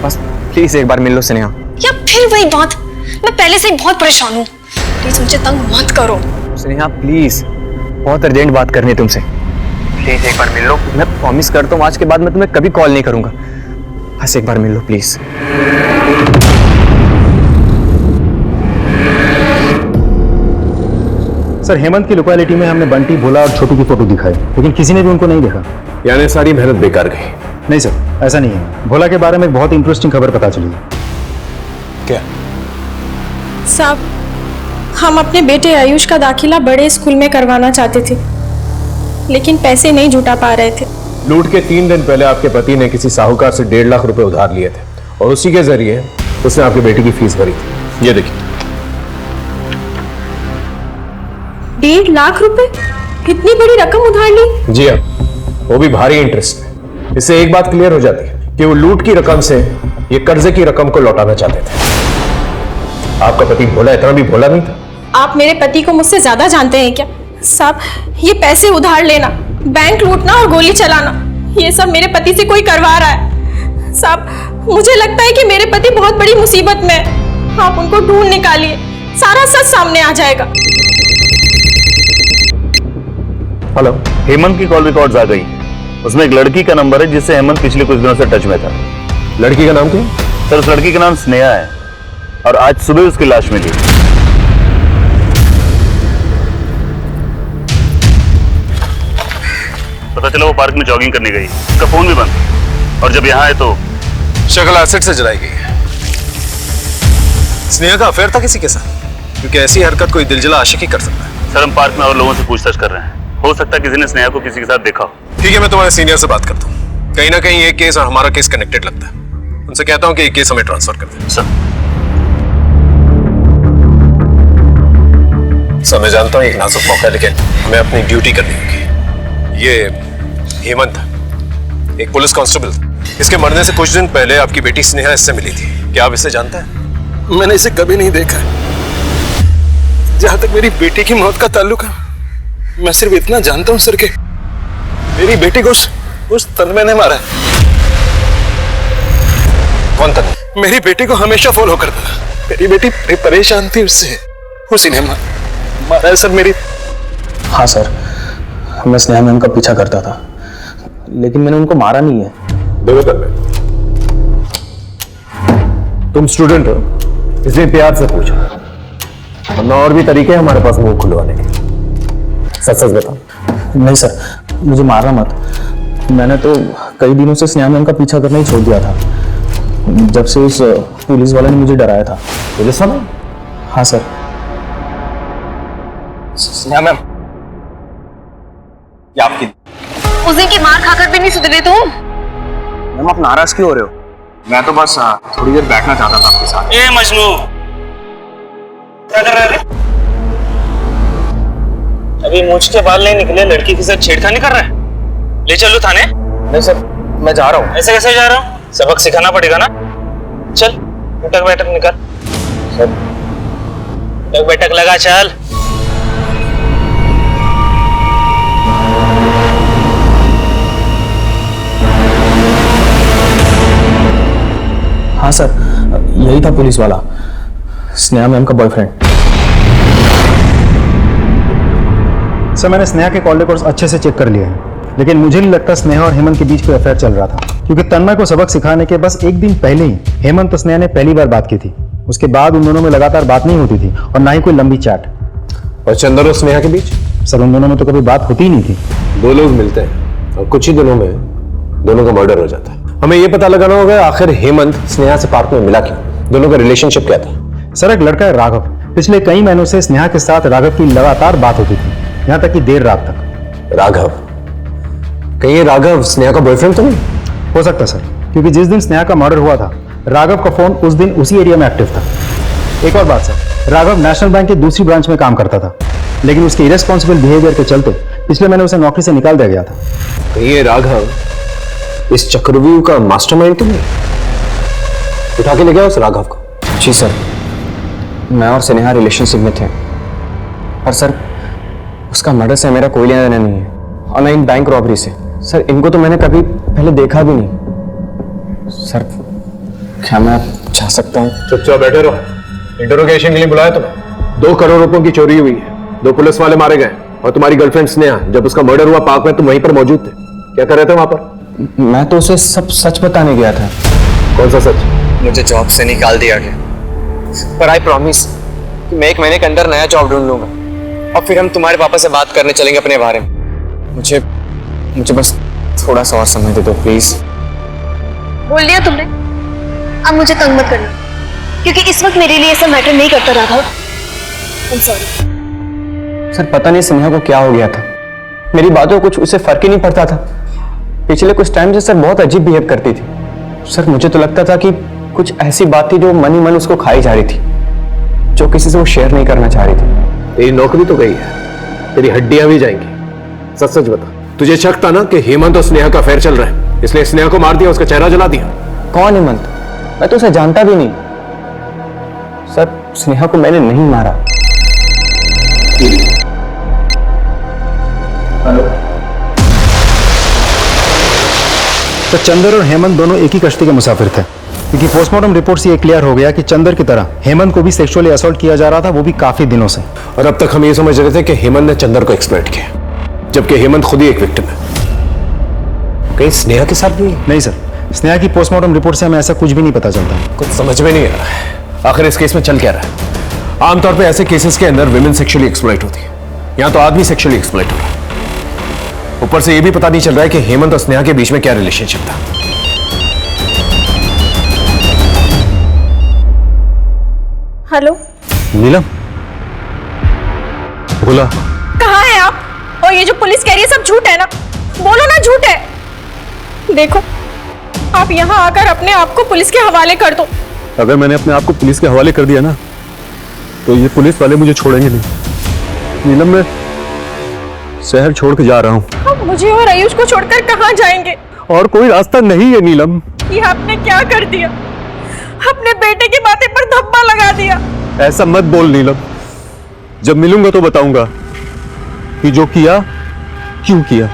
बस प्लीज एक बार मिल लो स्नेहा। या फिर वही बात, मैं पहले से ही बहुत परेशान हूँ। प्लीज मुझे तंग मत करो। स्नेहा प्लीज, बहुत अर्जेंट बात करनी है तुमसे। प्लीज एक बार मिल लो। मैं प्रॉमिस करता हूँ आज के बाद मैं तुम्हें कभी कॉल नहीं करूंगा। बस एक बार मिल लो प्लीज। सर, हेमंत की लोकेलिटी में हमने बंटी, भोला और छोटू की फोटो दिखाई, लेकिन किसी ने भी उनको नहीं देखा। यानी सारी मेहनत बेकार गई? नहीं सर, ऐसा नहीं है। भोला के बारे में एक बहुत इंटरेस्टिंग खबर पता चली है। क्या? साहब, हम अपने बेटे आयुष का दाखिला बड़े स्कूल में करवाना चाहते थे, लेकिन पैसे नहीं जुटा पा रहे थे। लूट के 3 दिन पहले आपके पति ने किसी साहूकार से 1.5 लाख रुपए उधार लिए थे और उसी के जरिए उसने आपके बेटे की फीस भरी थी। ये देखिए। 1.5 लाख रुपए? इतनी बड़ी रकम उधार ली? जी हाँ, वो भी भारी इंटरेस्ट में। इससे एक बात क्लियर हो जाती है कि वो लूट की रकम से ये कर्जे की रकम को लौटाना चाहते थे। आपका पति भोला इतना भी भोला नहीं था। आप मेरे पति को मुझसे ज्यादा जानते हैं क्या? साहब, ये पैसे उधार लेना, बैंक लूटना और गोली चलाना, ये सब मेरे पति से कोई करवा रहा है। साहब, मुझे लगता है कि मेरे पति बहुत बड़ी मुसीबत में है। आप उनको ढूंढ निकालिए, सारा सच सामने आ जाएगा। हेलो, हेमंत की कॉल रिकॉर्ड्स आ गई। उसमें एक लड़की का नंबर है जिससे हेमंत पिछले कुछ दिनों से टच में था। लड़की का नाम क्या? सर, उस लड़की का नाम स्नेहा है और आज सुबह उसकी लाश मिली। पता चला वो पार्क में जॉगिंग करने गई, उसका फोन भी बंद, और जब यहाँ आए तो शक्ल एसिड से जलाई गई है। स्नेहा का अफेयर था किसी के साथ, क्योंकि ऐसी हरकत कोई दिलजला आशिक ही कर सकता है। सर, हम पार्क में और लोगों से पूछताछ कर रहे हैं। हो सकता है किसी ने स्नेहा को किसी के साथ देखा हो। ठीक है, मैं तुम्हारे सीनियर से बात करता हूँ। कहीं ना कहीं ये केस और हमारा केस कनेक्टेड लगता है। उनसे कहता हूँ कि ये केस हमें ट्रांसफर कर दें। सर, मैं जानता हूँ एक नाजुक मौका है, लेकिन हमें अपनी ड्यूटी करनी होगी। ये हेमंत एक पुलिस कांस्टेबल, इसके मरने से कुछ दिन पहले आपकी बेटी स्नेहा इससे मिली थी। क्या आप इसे जानते हैं? मैंने इसे कभी नहीं देखा। जहां तक मेरी बेटी की मौत का ताल्लुक है, मैं सिर्फ इतना जानता हूं सर कि मेरी बेटी को उस तन्मय ने मारा है। कौन तन्मय? मेरी बेटी को हमेशा फॉलो करता था। मेरी बेटी परेशान थी उससे, उसी ने मारा है सर मेरी। हाँ सर, मैं स्नेहा मैम का पीछा करता था, लेकिन मैंने उनको मारा नहीं है। देखो तन्मय, तुम स्टूडेंट हो, इसलिए प्यार से पूछो, वरना और भी तरीके हैं हमारे पास मुंह खुलवाने के। सच सच बताओ। नहीं सर, मुझे मारना मत। मैंने तो कई दिनों से स्नेहा मैम का पीछा करना ही छोड़ दिया था, जब से उस पुलिस वाले ने मुझे डराया था। पुलिस वाला? हाँ सर। स्नेहा मैम, ये आपकी। उस दिन की मार खाकर भी नहीं सुधरे तुम। मैम, आप नाराज क्यों हो रहे हो? मैं तो बस थोड़ी देर बैठना चाहता था आपके साथ। ए मजनू, क्या कर रहे थे? अभी मूंछ के बाल नहीं निकले, लड़की के साथ छेड़खानी कर रहा है? ले चलो थाने। नहीं सर, मैं जा रहा हूँ। ऐसे कैसे जा रहा हूँ? सबक सिखाना पड़ेगा ना। चल, उठक बैठक निकाल। सर, उठक बैठक लगा, चल। हाँ सर, यही था पुलिस वाला, स्नेहा मैम का बॉयफ्रेंड। सर, मैंने स्नेहा के कॉल रिकॉर्ड्स अच्छे से चेक कर लिए हैं, लेकिन मुझे नहीं लगता स्नेहा और हेमंत के बीच कोई अफेयर चल रहा था, क्योंकि तन्मय को सबक सिखाने के बस एक दिन पहले ही हेमंत और स्नेहा ने पहली बार बात की थी। उसके बाद उन दोनों में लगातार बात नहीं होती थी और ना ही कोई लंबी चैट। और चंदर और स्नेहा के बीच? सर, उन दोनों में तो कभी बात होती ही नहीं थी। दो लोग मिलते हैं और कुछ ही दिनों में दोनों का मर्डर हो जाता है। हमें यह पता लगाना होगा आखिर हेमंत स्नेहा से पार्क में मिला क्यों, दोनों का रिलेशनशिप क्या था। सर, एक लड़का है राघव, पिछले कई महीनों से स्नेहा के साथ राघव की लगातार बात होती थी, यहाँ तक कि देर रात तक। राघव? कहीं ये राघव स्नेहा का बॉयफ्रेंड तो नहीं? हो सकता सर, क्योंकि जिस दिन स्नेहा का मर्डर हुआ था, राघव का फोन उस दिन उसी एरिया में एक्टिव था। एक और बात सर, राघव नेशनल बैंक की दूसरी ब्रांच में काम करता था, लेकिन उसके इरेस्पॉन्सिबल बिहेवियर के चलते पिछले महीने उसे नौकरी से निकाल दिया गया था। कहीं ये राघव इस चक्रव्यूह का मास्टरमाइंड तो नहीं? उठा के ले गया उस राघव को? जी सर, मैं और स्नेहा रिलेशनशिप में थे और सर उसका मर्डर से मेरा कोई लेना देना नहीं है, और ना इन बैंक रॉबरी से। सर इनको तो मैंने कभी पहले देखा भी नहीं। सर क्या मैं जा सकता हूँ? चुपचाप बैठे रहो। इंटरोगेशन के लिए बुलाया तुम्हें। 2 करोड़ रुपयों की चोरी हुई है, 2 पुलिस वाले मारे गए, और तुम्हारी गर्लफ्रेंड स्नेहा जब उसका मर्डर हुआ पार्क में तुम वहीं पर मौजूद थे। क्या कर रहे थे वहां पर? मैं तो उसे सब सच बताने गया था। कौन सा सच? मुझे जॉब से निकाल दिया गया, पर आई प्रॉमिस कि मैं 1 महीने के अंदर नया जॉब ढूंढ लूंगा और फिर हम तुम्हारे पापा से बात करने चलेंगे अपने बारे में। मुझे बस थोड़ा सा और समय दे दो प्लीज। बोल दिया तुमने, अब मुझे तंग मत करना, क्योंकि इस वक्त मेरे लिए ऐसा मैटर नहीं करता Raghav. I am sorry. Sir पता नहीं स्नेहा को क्या हो गया था, मेरी बातों को कुछ उसे फर्क ही नहीं पड़ता था। पिछले कुछ टाइम से सर बहुत अजीब बिहेव करती थी। सर मुझे तो लगता था कि कुछ ऐसी बात थी जो मन ही मन उसको खाई जा रही थी, जो किसी से वो शेयर नहीं करना चाह रही थी। तेरी नौकरी तो गई है, तेरी हड्डियां भी जाएंगी। सच सच बता, तुझे शक था ना कि हेमंत और स्नेहा का अफेयर चल रहा है, इसलिए स्नेहा को मार दिया, उसका चेहरा जला दिया? कौन हेमंत? मैं तो उसे जानता भी नहीं। सर स्नेहा को मैंने नहीं मारा। हेलो तो चंदर और हेमंत दोनों एक ही कश्ती के मुसाफिर थे, क्योंकि पोस्टमार्टम रिपोर्ट से ये क्लियर हो गया कि चंदर की तरह हेमंत को भी सेक्सुअली असॉल्ट किया जा रहा था, वो भी काफी दिनों से। और अब तक हम ये समझ रहे थे कि हेमंत ने चंदर को एक्सप्लॉइट किया, जबकि हेमंत खुद ही एक विक्टिम है। कहीं स्नेहा के साथ भी? नहीं सर, स्नेहा की पोस्टमार्टम रिपोर्ट से हमें ऐसा कुछ भी नहीं पता चलता। कुछ समझ में नहीं आ रहा है, आखिर इस केस में चल क्या रहा है? आमतौर पे ऐसे केसेस के अंदर विमेन सेक्सुअली एक्सप्लॉइट होती है, यहाँ तो आदमी सेक्सुअली एक्सप्लॉइट हो रहा है। ऊपर से ये भी पता नहीं चल रहा है कि हेमंत और स्नेहा के बीच में क्या रिलेशनशिप था। हेलो नीलम, बोला कहाँ है आप? और ये जो पुलिस कह रही है सब झूठ है ना? बोलो ना झूठ है। देखो आप यहाँ आकर अपने आप को पुलिस के हवाले कर दो। अगर मैंने अपने आप को पुलिस के हवाले कर दिया ना, तो ये पुलिस वाले मुझे छोड़ेंगे नहीं। नीलम मैं शहर छोड़ के जा रहा हूँ। आप मुझे और आयुष को छोड़कर कहाँ जाएंगे? और कोई रास्ता नहीं है नीलम। ये आपने क्या कर दिया? अपने बेटे की बातें पर धब्बा लगा दिया। ऐसा मत बोल नीलम, जब मिलूंगा तो बताऊंगा कि जो किया क्यों किया।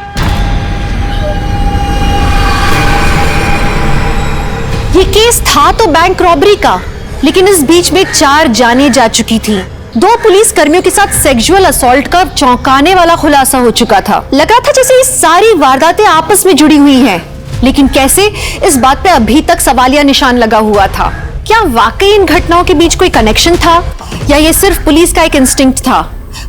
ये केस था तो बैंक रॉबरी का, लेकिन इस बीच में 4 जानें जा चुकी थी। 2 पुलिस कर्मियों के साथ सेक्सुअल असॉल्ट का चौंकाने वाला खुलासा हो चुका था। लगा था जैसे ये सारी वारदातें आपस में जुड़ी हुई हैं, लेकिन कैसे, इस बात पे अभी तक सवालिया निशान लगा हुआ था। क्या वाकई इन घटनाओं के बीच कोई कनेक्शन था, या ये सिर्फ पुलिस का एक इंस्टिंक्ट था?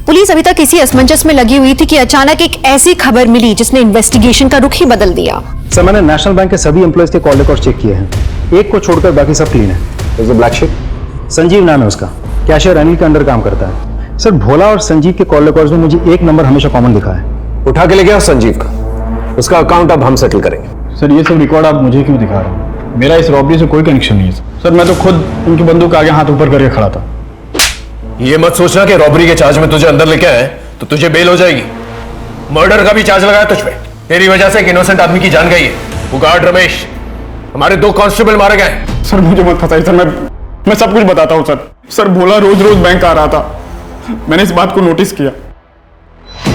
पुलिस अभी तक इसी असमंजस में लगी हुई थी कि अचानक एक ऐसी खबर मिली जिसने इन्वेस्टिगेशन का रुख ही बदल दिया। सर मैंने नेशनल बैंक के सभी एम्प्लॉयज के कॉल रिकॉर्ड चेक किए हैं, एक को छोड़कर बाकी सब क्लीन है। ब्लैक शिप संजीव नाम है उसका, कैशियर अनिल के अंडर काम करता है। सर भोला और संजीव के कॉल रिकॉर्ड्स में मुझे एक नंबर हमेशा कॉमन दिखा है। उठा के ले गया संजीव का, उसका अकाउंट अब हम सेटल करेंगे। सर ये सब रिकॉर्ड आप मुझे क्यों दिखा रहे हैं? मेरा इस रॉबरी से कोई कनेक्शन नहीं है सर। मैं तो खुद उनकी बंदूक आगे हाथ ऊपर करके खड़ा था। ये मत सोचना कि रॉबरी के चार्ज में तुझे अंदर लेके आए तो तुझे बेल हो जाएगी। मर्डर का भी चार्ज लगाया तुझ पे, तेरी वजह से एक इनोसेंट आदमी की जान गई है। वो गार्ड रमेश, हमारे 2 कांस्टेबल मारे गए। सर मुझे मत फंसाइए सर, मैं सब कुछ बताता हूँ सर। सर भोला रोज रोज बैंक आ रहा था, मैंने इस बात को नोटिस किया।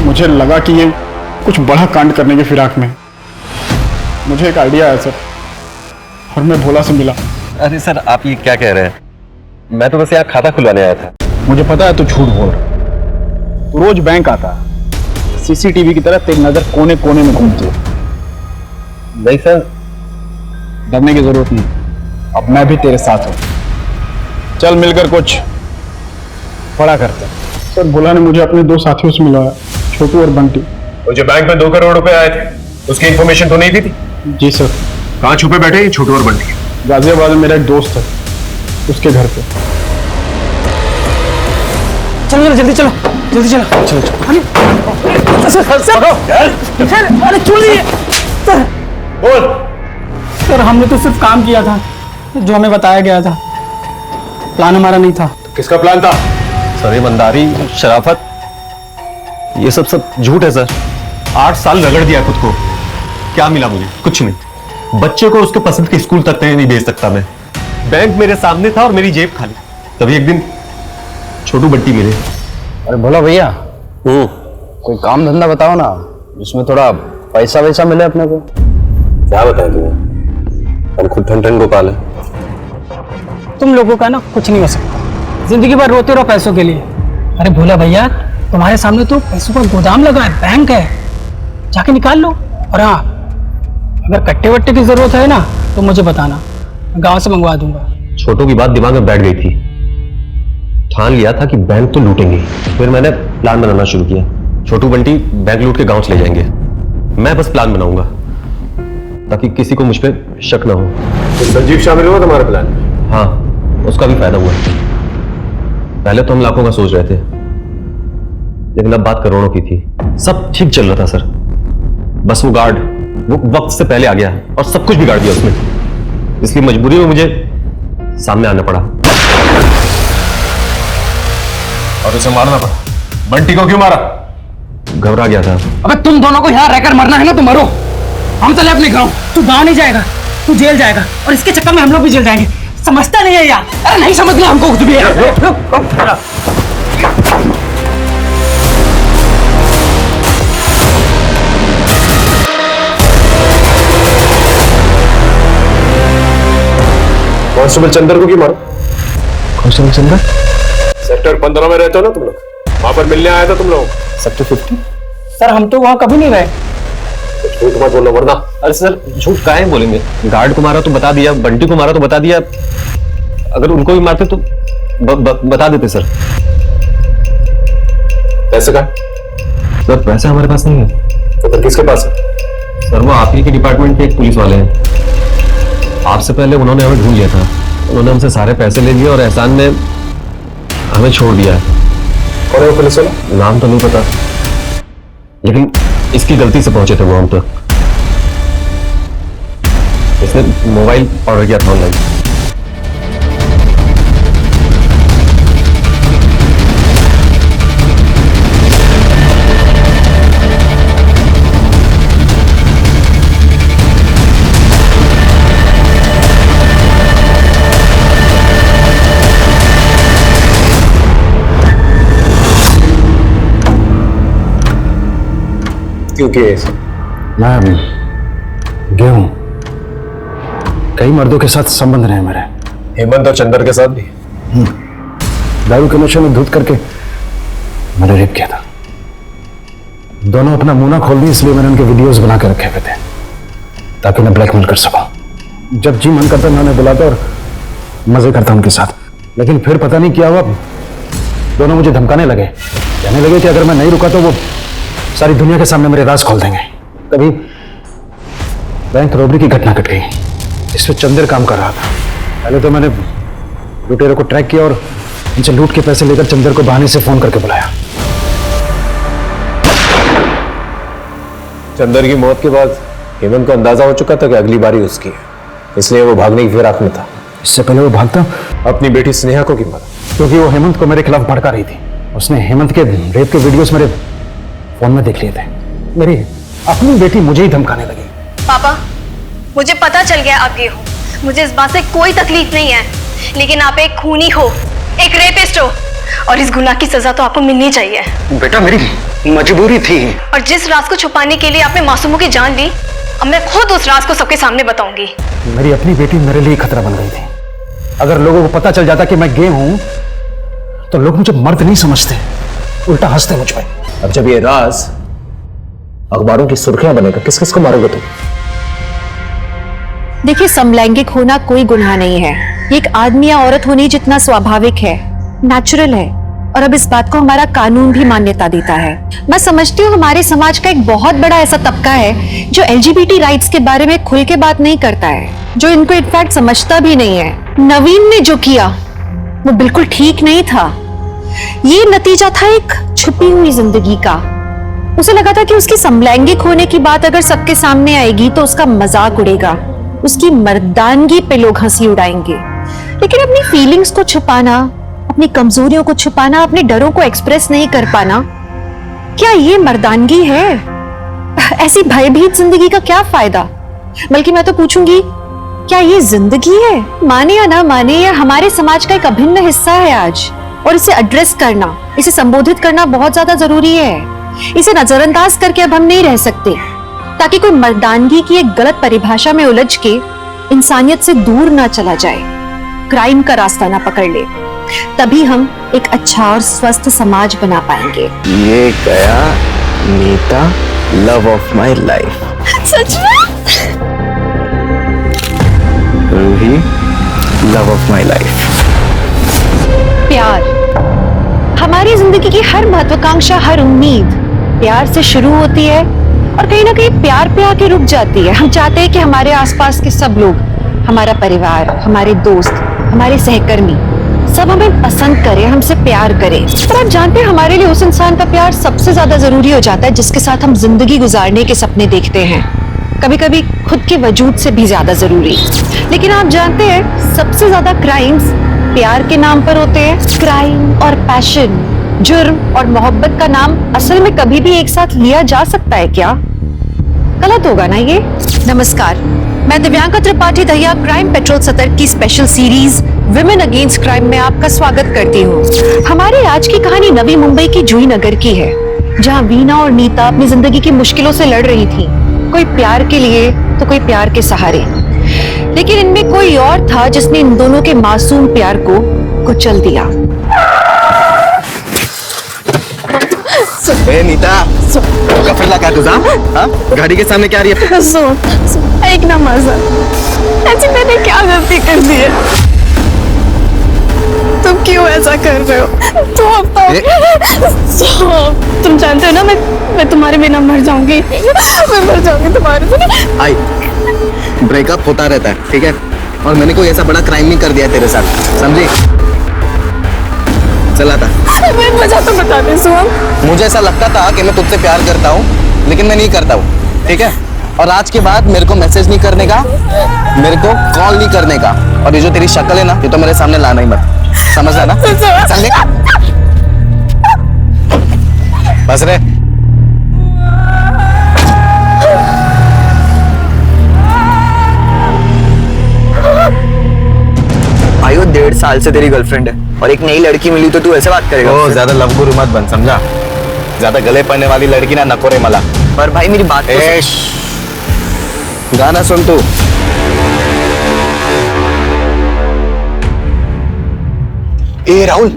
मुझे लगा कि ये कुछ बड़ा कांड करने के फिराक में। मुझे एक आइडिया आया सर, और मैं भोला से मिला। अरे सर आप ये क्या कह रहे हैं? मैं तो बस यहाँ खाता खुलवाने आया था। मुझे पता है तू झूठ बोल रहा है, तू रोज बैंक आता है, सीसीटीवी की तरह तेरी नजर कोने कोने में घूमती है। नहीं सर, डरने की जरूरत नहीं, अब मैं भी तेरे साथ हूं। चल मिलकर कुछ बड़ा करते हैं। सर भोला ने मुझे अपने 2 साथियों से मिलाया, छोटू और बंटी। वो जो बैंक में 2 करोड़ रुपए आए थे, उसकी इंफॉर्मेशन तो नहीं दी थी? जी सर। कहाँ छुपे बैठे ये छोटू और बंटी? गाजियाबाद में मेरा एक दोस्त है, उसके घर पे। चलो जल्दी चलो, जल्दी चलो। चलो सर अरे चलिए सर। बोल। सर हमने तो सिर्फ काम किया था जो हमें बताया गया था, प्लान हमारा नहीं था। किसका प्लान था? सर ईमानदारी, शराफत, ये सब झूठ है सर। 8 साल रगड़ दिया खुद को, क्या मिला मुझे? कुछ नहीं। बच्चे को उसके पसंद के स्कूल तक नहीं भेज सकता मैं, बैंक मेरे सामने था और मेरी जेब खाली। तभी एक दिन छोटू बंटी मिले। अरे बोला भैया, कोई काम धंधा बताओ ना जिसमें थोड़ा पैसा वैसा मिले अपने को। क्या बताएं तुम्हें, हम खुद ठन गोपाल है। तुम लोगों का ना कुछ नहीं हो सकता, जिंदगी भर रोते रहो पैसों के लिए। अरे भोला भैया, तुम्हारे सामने तो पैसों का गोदाम लगा है, बैंक है, जाके निकाल लो। और हाँ, अगर कट्टे वट्टे की जरूरत है ना तो मुझे बताना, गांव से मंगवा दूंगा। छोटू की बात दिमाग में बैठ गई थी, ठान लिया था कि बैंक तो लूटेंगे। फिर मैंने प्लान बनाना शुरू किया। छोटू बंटी बैंक लूट के गांव चले जाएंगे, मैं बस प्लान बनाऊंगा ताकि किसी को मुझ पर शक ना हो। तो संजीव शामिल हुआ तुम्हारे प्लान में? हाँ, उसका भी फायदा हुआ। पहले तो हम लाखों का सोच रहे थे, लेकिन अब बात करोड़ों की थी। सब ठीक चल रहा था सर, बस वो गार्ड वो वक्त से पहले आ गया और सब कुछ बिगाड़ दिया उसने। इसलिए मजबूरी में मुझे सामने आना पड़ा और उसे मारना पड़ा। बंटी को क्यों मारा? घबरा गया था। अबे तुम दोनों को यहाँ रहकर मरना है ना तो मरो, हम चले अपने गांव। तू गांव नहीं जाएगा, तू जेल जाएगा, और इसके चक्कर में हम लोग भी जेल जाएंगे। समझता नहीं है यार? अरे नहीं समझना हमको कुछ भी है। कांस्टेबल चंदर को क्यों मारा? कांस्टेबल चंदर? सेक्टर 15 में रहते हो ना तुम लोग, वहां पर मिलने आया था तुम लोग। सेक्टर 50? सर हम तो वहां कभी नहीं गए। झूठ मत बोलो वरना। अरे सर झूठ काहे बोलेंगे? गार्ड को मारा तो बता दिया, बंटी को मारा तो बता दिया, अगर उनको भी मारते तो बता देते सर। पैसे का? सर पैसा हमारे पास नहीं है। तो फिर किसके पास है? सर वो आप ही के डिपार्टमेंट के एक पुलिस वाले हैं, आपसे पहले उन्होंने हमें ढूंढ लिया था। उन्होंने हमसे सारे पैसे ले लिए और एहसान में हमें छोड़ दिया है। कौन है वो पुलिस वाला? नाम तो नहीं पता, लेकिन इसकी गलती से पहुंचे थे वो हम तक। इसने मोबाइल ऑर्डर किया था ऑनलाइन। क्योंकि मैं गया हूं, कई मर्दों के साथ संबंध रहे मेरे। हेमंत और चंदर के साथ भी? दारू के नशे में धुत करके मैंने रेप किया था। दोनों अपना मुंह ना खोल दी, इसलिए मैंने उनके वीडियोस बना के रखे हुए थे ताकि मैं ब्लैकमेल कर सकूं। जब जी मन करता मैं उन्हें बुलाता और मजे करता उनके साथ। लेकिन फिर पता नहीं क्या हुआ, दोनों मुझे धमकाने लगे, कहने लगे कि अगर मैं नहीं रुका तो वो सारी दुनिया के सामने मेरे राज खोल देंगे। तभी बैंक रॉबरी की घटना घट गई। इसमें चंदर काम कर रहा था। पहले तो मैंने लुटेरों को ट्रैक किया और उनसे लूट के पैसे लेकर चंदर को बहाने से फोन करके बुलाया। चंदर की मौत के बाद हेमंत को अंदाजा हो चुका था कि अगली बारी उसकी है, इसलिए वो भागने की फिराक में था। इससे पहले वो भागता अपनी बेटी स्नेहा को क्यों मारा? क्योंकि वो हेमंत को मेरे खिलाफ भड़का रही थी। उसने हेमंत के रेप के वीडियोस मेरे फोन में देख लिए थे। मेरी अपनी बेटी मुझे ही धमकाने लगी। पापा, मुझे पता चल गया आप ये हो, मुझे इस बात से कोई तकलीफ नहीं है, लेकिन आप एक खूनी हो, एक रेपिस्ट हो, और इस गुनाह की सजा तो आपको मिलनी चाहिए। बेटा मेरी मजबूरी थी। और जिस राज को छुपाने के लिए आपने मासूमों की जान ली, अब मैं खुद उस राज को सबके सामने बताऊंगी। मेरी अपनी बेटी मेरे लिए खतरा बन गई थी। अगर लोगों को पता चल जाता कि मैं गे हूं तो लोग मुझे मर्द नहीं समझते, उल्टा हंसते मुझ पर। अब जब ये राज अखबारों की सुर्खियां बनेगा, किस किस को मारोगे तुम? देखिए, समलैंगिक होना कोई गुनाह नहीं है। ये एक आदमी या औरत होने जितना स्वाभाविक है, नेचुरल है, और अब इस बात को हमारा कानून भी मान्यता देता है। मैं समझती हूँ हमारे समाज का एक बहुत बड़ा ऐसा तबका है जो LGBT राइट्स के बारे में खुल के बात नहीं करता है, जो इनको इनफैक्ट समझता भी नहीं है। नवीन ने जो किया वो बिल्कुल ठीक नहीं था। ये नतीजा था एक छुपी हुई जिंदगी का। उसे लगा था कि उसकी समलैंगिक होने की बात अगर सबके सामने आएगी तो उसका मजाक उड़ेगा, उसकी मर्दानगी पे लोग हंसी उड़ाएंगे। लेकिन अपनी फीलिंग्स को छुपाना, अपनी कमजोरियों को छुपाना, अपने डरों को एक्सप्रेस नहीं कर पाना, क्या ये मर्दानगी है? ऐसी भयभीत जिंदगी का क्या फायदा? बल्कि मैं तो पूछूंगी, क्या ये जिंदगी है? माने या ना माने, ये हमारे समाज का एक अभिन्न हिस्सा है आज, और इसे एड्रेस करना, इसे संबोधित करना बहुत ज्यादा जरूरी है। इसे नजरअंदाज करके अब हम नहीं रह सकते, ताकि कोई मर्दानगी की एक गलत परिभाषा में उलझ के इंसानियत से दूर ना चला जाए, क्राइम का रास्ता ना पकड़ ले। तभी हम एक अच्छा और स्वस्थ समाज बना पाएंगे। ये गया Neeta, love of my life. सच में? Roohi, love of my life. प्यार, हमारी जिंदगी की हर महत्वाकांक्षा, हर उम्मीद प्यार से शुरू होती है और कहीं ना कहीं प्यार पे आके रुक जाती है। हम चाहते हैं कि हमारे आसपास के सब लोग, हमारा परिवार, हमारे दोस्त, हमारे सहकर्मी सब हमें पसंद करें, हमसे प्यार करें। पर आप जानते हैं हमारे लिए उस इंसान का प्यार सबसे ज्यादा जरूरी हो जाता है जिसके साथ हम जिंदगी गुजारने के सपने देखते हैं, कभी कभी खुद के वजूद से भी ज्यादा जरूरी। लेकिन आप जानते हैं सबसे ज्यादा क्राइम्स प्यार के नाम पर होते हैं। क्राइम और पैशन, जुर्म और मोहब्बत का नाम असल में कभी भी एक साथ लिया जा सकता है क्या? गलत होगा ना ये? नमस्कार, मैं दिव्यांका त्रिपाठी दहिया क्राइम पेट्रोल सतर्क की special series women against crime में आपका स्वागत करती हूँ। हमारी आज की कहानी नवी मुंबई की जुही नगर की है, जहाँ वीना और नीता अपनी जिंदगी की मुश्किलों से लड़ रही थी, कोई प्यार के लिए तो कोई प्यार के सहारे। लेकिन इनमें कोई और था जिसने इन दोनों के मासूम प्यार को कुचल दिया। नीता, गफरला क्या तुझा? गाड़ी के सामने क्या रही है? एक ना मजा, ऐसी मैंने क्या गलती कर दी है? तुम क्यों ऐसा कर रहे हो? तुम जानते हो ना मैं तुम्हारे बिना मर जाऊंगी। मैं मर जाऊंगी तुम्हारे बिना। आई, ब्रेकअप होता रहता है, ठीक है? और मैंने कोई ऐसा बड़ा क्राइम नहीं कर दिया तेरे साथ, समझी? चला था। वजह तो बता दे सुम। मुझे ऐसा लगता था कि मैं तुझसे प्यार करता हूँ, लेकिन मैं नहीं करता हूँ, ठीक है? और आज के बाद मेरे को मैसेज नहीं करने का, मेरे को कॉल नहीं करने का, और ये जो तेरी शक्ल है ना, ये तो मेरे सामने लाना ही मत, समझा ना? समझे? बस रे। भाई वो 1.5 साल से तेरी गर्लफ्रेंड है और एक नई लड़की मिली तो तू ऐसे बात करेगा? ओ, ज्यादा लव गुरु मत बन, समझा? ज्यादा गले पड़ने वाली लड़की ना नको रे मला। पर भाई मेरी बात तो गाना सुन तू। ए राहुल,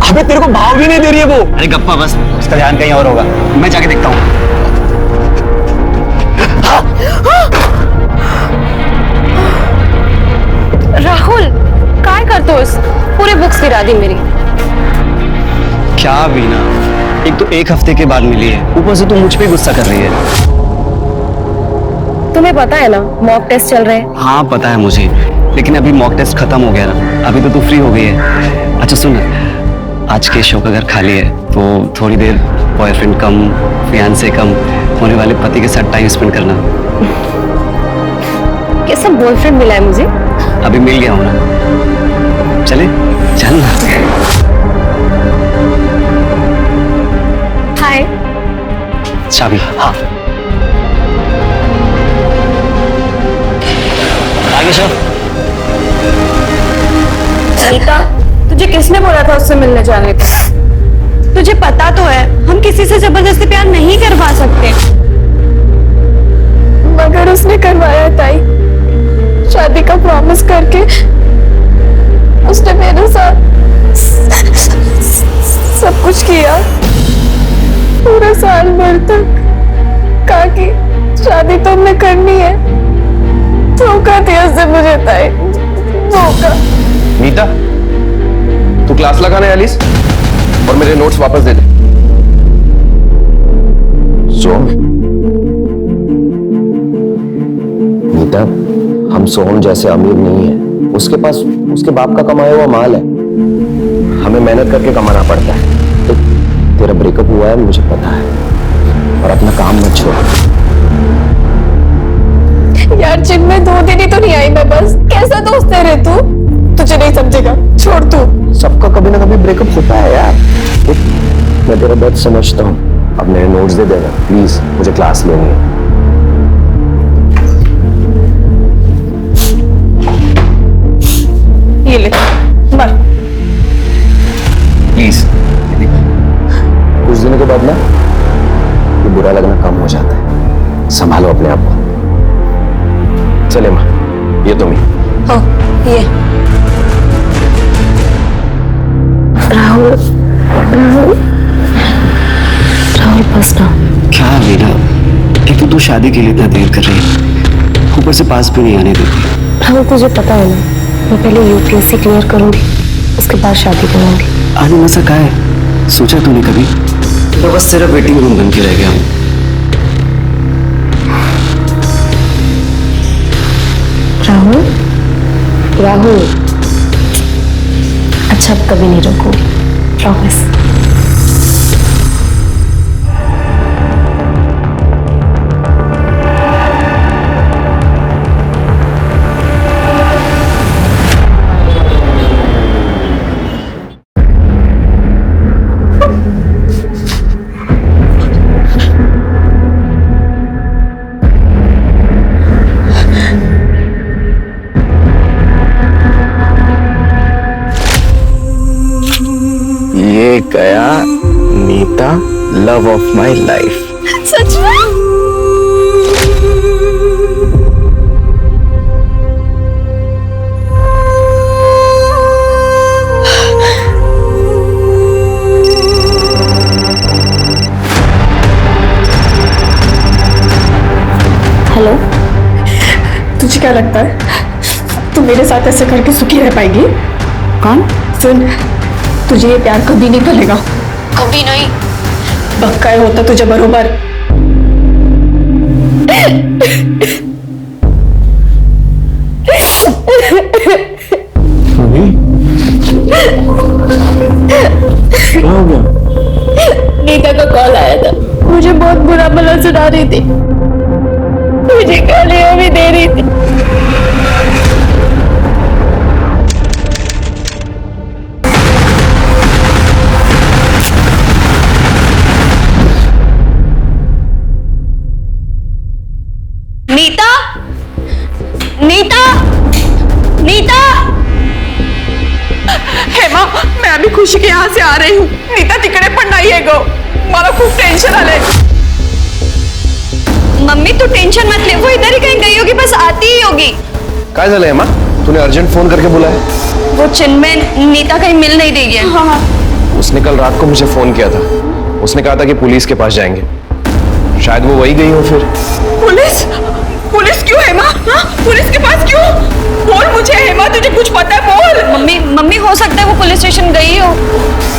अबे तेरे को भाव भी नहीं दे रही है वो। अरे गप्पा बस, उसका ध्यान कहीं और होगा, मैं जाके देखता हूँ। राहुल, काय करतोस? पूरे बुक्स गिरा दी मेरी। क्या वीना, एक तो 1 हफ्ते के बाद मिली है, ऊपर से तू मुझ पे गुस्सा कर रही है। तुम्हें पता है ना मॉक टेस्ट चल रहे हैं? हाँ पता है मुझे, लेकिन अभी मॉक टेस्ट खत्म हो गया ना, अभी तो तू फ्री हो गई है। अच्छा सुन, आज के शो का अगर खाली है तो थोड़ी देर बॉयफ्रेंड कम फियांसे कम होने वाले पति के साथ टाइम स्पेंड करना। कैसा बॉयफ्रेंड मिला है मुझे? अभी मिल गया हूँ ना, चले चल ना। हाय। चाबी? हाँ। आगे चल। नीता, तुझे किसने बोला था उससे मिलने जाने को? तुझे पता तो है हम किसी से जबरदस्ती प्यार नहीं करवा सकते। मगर उसने करवाया ताई, शादी का प्रॉमिस करके उसने मेरे साथ सब कुछ किया। पूरा साल भर तक कहा कि शादी तो हमने करनी है। धोखा दिया उसने मुझे ताई, धोखा। नीता, तू क्लास लगाना है एलिस, और मेरे नोट्स वापस दे दे। सोहम, नीता, हम सोहम जैसे अमीर नहीं है, उसके पास उसके बाप का कमाया हुआ माल है, हमें मेहनत करके कमाना पड़ता है। तो तेरा ब्रेकअप हुआ है मुझे पता है, और अपना काम मत छोड़। यार जिम में 2 दिन ही तो नहीं आई मैं, बस कैसा दोस्त है रे तू? तुझे नहीं समझेगा, छोड़ तू। सबका कभी ना कभी ब्रेकअप होता है यार। मैं तेरा दर्द समझता हूँ, अब मेरे नोट्स दे देना प्लीज, मुझे क्लास लेनी है। ये ले मर। प्लीज कुछ दिनों के बाद ना ये बुरा लगना कम हो जाता है। संभालो अपने आप को। चले माँ, ये तुम ही। हाँ ये राहुल राहुल राहुल बस ना। क्या वीना, एक तो तू शादी के लिए इतना देर कर रही है, ऊपर से पास भी नहीं आने देती। राहुल तुझे पता है ना, मैं पहले यूपीएससी क्लियर करूंगी, उसके बाद शादी करूंगी। आने मसा का है, सोचा तूने कभी? तो बस तेरा वेटिंग रूम बन के रह गया हूँ। राहुल राहुल अच्छा अब कभी नहीं रोकूंगी, प्रॉमिस। ये गया Neeta, love of my life. सच में? हेलो, तुझे क्या लगता है तू मेरे साथ ऐसे करके सुखी रह पाएगी? कौन? सुन, तुझे ये प्यार कभी नहीं फलेगा, कभी नहीं। पक्का होता तुझे बरोबर। क्या हो गया? नीता का कॉल आया था, मुझे बहुत बुरा भला सुना रही थी, मुझे गालियां भी दे रही थी। नीता, नीता, नीता। हेमा, मैं अभी खुशी के यहाँ से आ रही हूँ। नीता तिकडे पण नाहीये गो, मला खूप टेंशन आलंय। मम्मी तू टेंशन मत ले, वो इधर ही कहीं गई होगी, बस आती ही होगी। काय झालंय माँ? तूने अर्जेंट फोन करके बुलाया? वो चिन्मय नीता कहीं मिल नहीं रही है। हाँ। उसने कल रात को मुझे फोन किया था, उसने कहा था कि पुलिस के पास जाएंगे, शायद वो वही गई हो फिर। पुलिस? पुलिस क्यों हेमा? हाँ? पुलिस के पास क्यों? बोल मुझे हेमा, तुझे कुछ पता है? बोल। मम्मी हो सकता है वो पुलिस स्टेशन गई हो।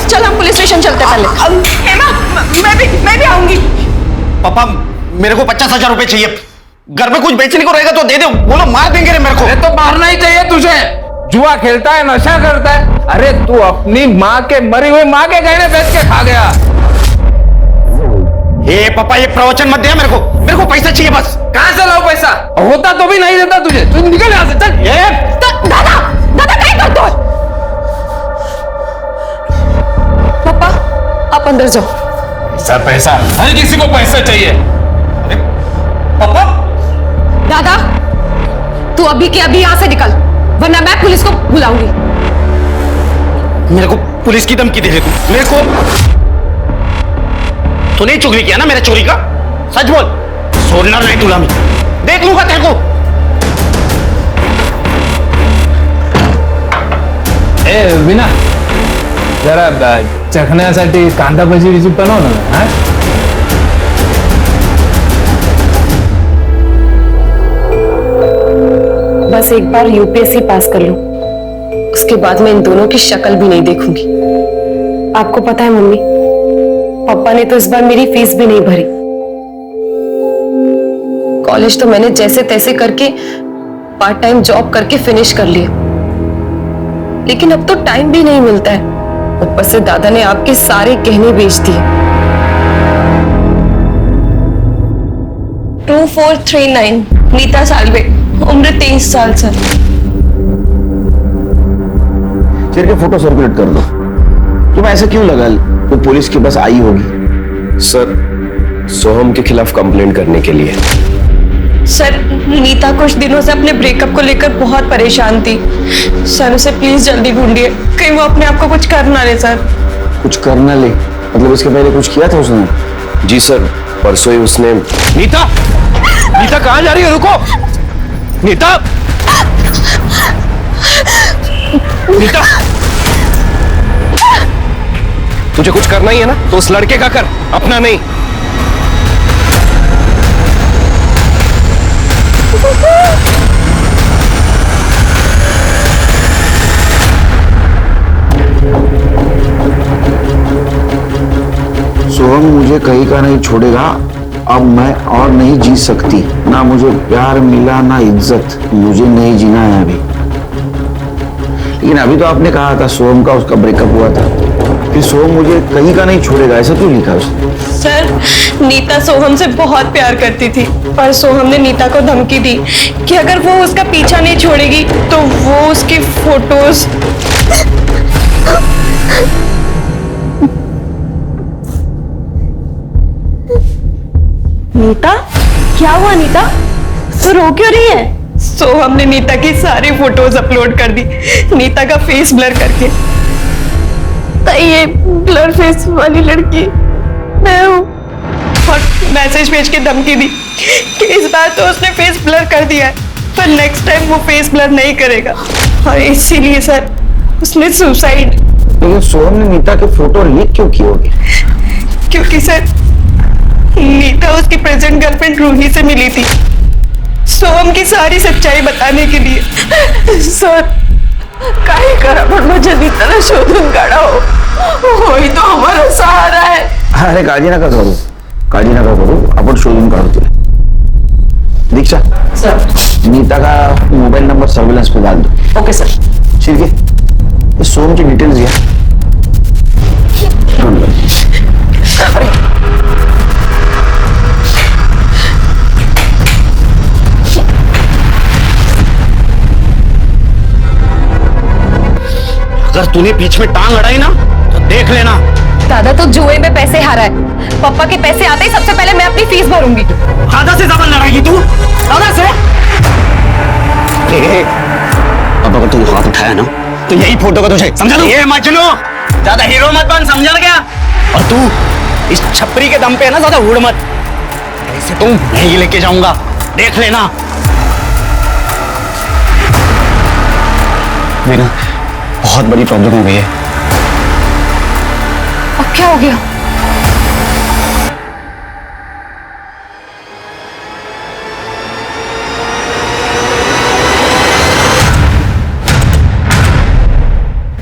चल हम पुलिस स्टेशन चलते हैं पहले। हेमा, मैं भी आऊंगी। पापा मेरे को 50,000 रुपए चाहिए, घर में कुछ बेचने को रहेगा तो दे दो, बोलो मार देंगे रे मेरे को। अरे तो मारना ही चाहिए तुझे, जुआ खेलता है, नशा करता है। अरे तू अपनी माँ के मरी हुई माँ के गहने बेच के खा गया। ये पापा ये प्रवचन मत दे, मेरे को पैसा चाहिए बस। कहां से लाओ पैसा? होता तो भी नहीं देता तुझे, तू निकल यहां से, चल। दादा क्या करते हो? पापा आप अंदर जाओ। पैसा हर किसी को पैसा चाहिए। अरे पापा। दादा तू अभी के अभी यहाँ से निकल, वरना मैं पुलिस को बुलाऊंगी। मेरे को पुलिस की धमकी दे रहे तू मेरे को? तूने चुगली किया ना मेरे चोरी का, सच बोल। छोड़ना नहीं तुला मैं, देख लूंगा तेरे को। ए विना, जरा चखण्यासाठी कांदा भजी बिजी बनव ना। हाँ? बस एक बार यूपीएससी पास कर लूं, उसके बाद मैं इन दोनों की शक्ल भी नहीं देखूंगी। आपको पता है मम्मी, पापा ने तो इस बार मेरी फीस भी नहीं भरी। कॉलेज तो मैंने जैसे तैसे करके पार्ट टाइम जॉब करके फिनिश कर लिया, लेकिन अब तो टाइम भी नहीं मिलता है। ऊपर से दादा ने आपके सारे गहने बेच दिए। 2439 नीता सालवे, उम्र 23 साल सर। शेर के फोटो सर्कुलेट कर दो। तुम ऐसे क्यों लगा वो पुलिस की बस आई होगी? सर, सोहम के खिलाफ कंप्लेंट करने के लिए। सर, नीता कुछ दिनों से अपने ब्रेकअप को लेकर बहुत परेशान थी। सर उसे प्लीज जल्दी ढूंढिए, कहीं वो अपने आप को कुछ कर ना ले। सर कुछ करना ले मतलब इसके पहले कुछ किया था उसने? जी सर, परसों ही उसने। नीता, नीता कहाँ जा रही है? रुको नीता, नीता, तुझे कुछ करना ही है ना तो उस लड़के का कर, अपना नहीं। सोहम मुझे कहीं का नहीं छोड़ेगा। अब मैं और नहीं जी सकती। ना मुझे प्यार मिला ना इज्जत, मुझे नहीं जीना है अभी। लेकिन अभी तो आपने कहा था सोहम का उसका ब्रेकअप हुआ था, फिर सोहम मुझे कहीं का नहीं छोड़ेगा, ऐसा क्यों लिखा उसने? सर, नीता सोहम से बहुत प्यार करती थी, पर सोहम ने नीता को धमकी दी कि अगर वो उसका पीछा नहीं छोड़ेगी तो वो उसकी फोटोज। नीता, क्या हुआ नीता? तो रो क्यों रही है? सोहम ने नीता की सारी फोटोज अपलोड कर दी, नीता का फेस ब्लर करके। तो ये ब्लर फेस वाली लड़की मैं हूँ। और मैसेज भेज के धमकी दी कि इस बार तो उसने फेस ब्लर कर दिया है, पर नेक्स्ट टाइम वो फेस ब्लर नहीं करेगा। और इसीलिए सर उसने सुसाइड। लेकिन सोहम ने नीता के फोटो लीक क्यों किए होंगे? क्योंकि सर नीता उसकी प्रेजेंट गर्लफ्रेंड रूही से मिली थी, सोहम की सारी सच्चाई बताने के लिए। सर काही करा पण मुझे नीताला शोधून काढा हो, ही तो हमारा सहारा है। अरे काळजी नका करू, काळजी नका करू, आपण शोधून काढू तुला। दीक्षा सर, नीता का मोबाइल नंबर सर्विलांस पे डाल दो। Okay sir. ठीक है, सोहम की डिटेल्स घ्या। अगर तूने बीच में टांग अड़ाई ना तो देख लेना। दादा तो जुए में पैसे हारा है, पापा के पैसे आते ही सबसे पहले मैं अपनी फीस भरूंगी। दादा से ज्यादा लड़ाएगी तू? दादा से? अब अगर तूने हाथ उठाया ना तो यही फोटो का तुझे समझा दूं? ये मजनू, ज्यादा हीरो मत बन, समझा क्या? और तू इस छपरी के दम पे ना ज्यादा उड़ मत, ऐसे तुम नहीं लेके जाऊंगा, देख लेना। मेरा बहुत बड़ी प्रॉब्लम हो गई है। अब क्या हो गया?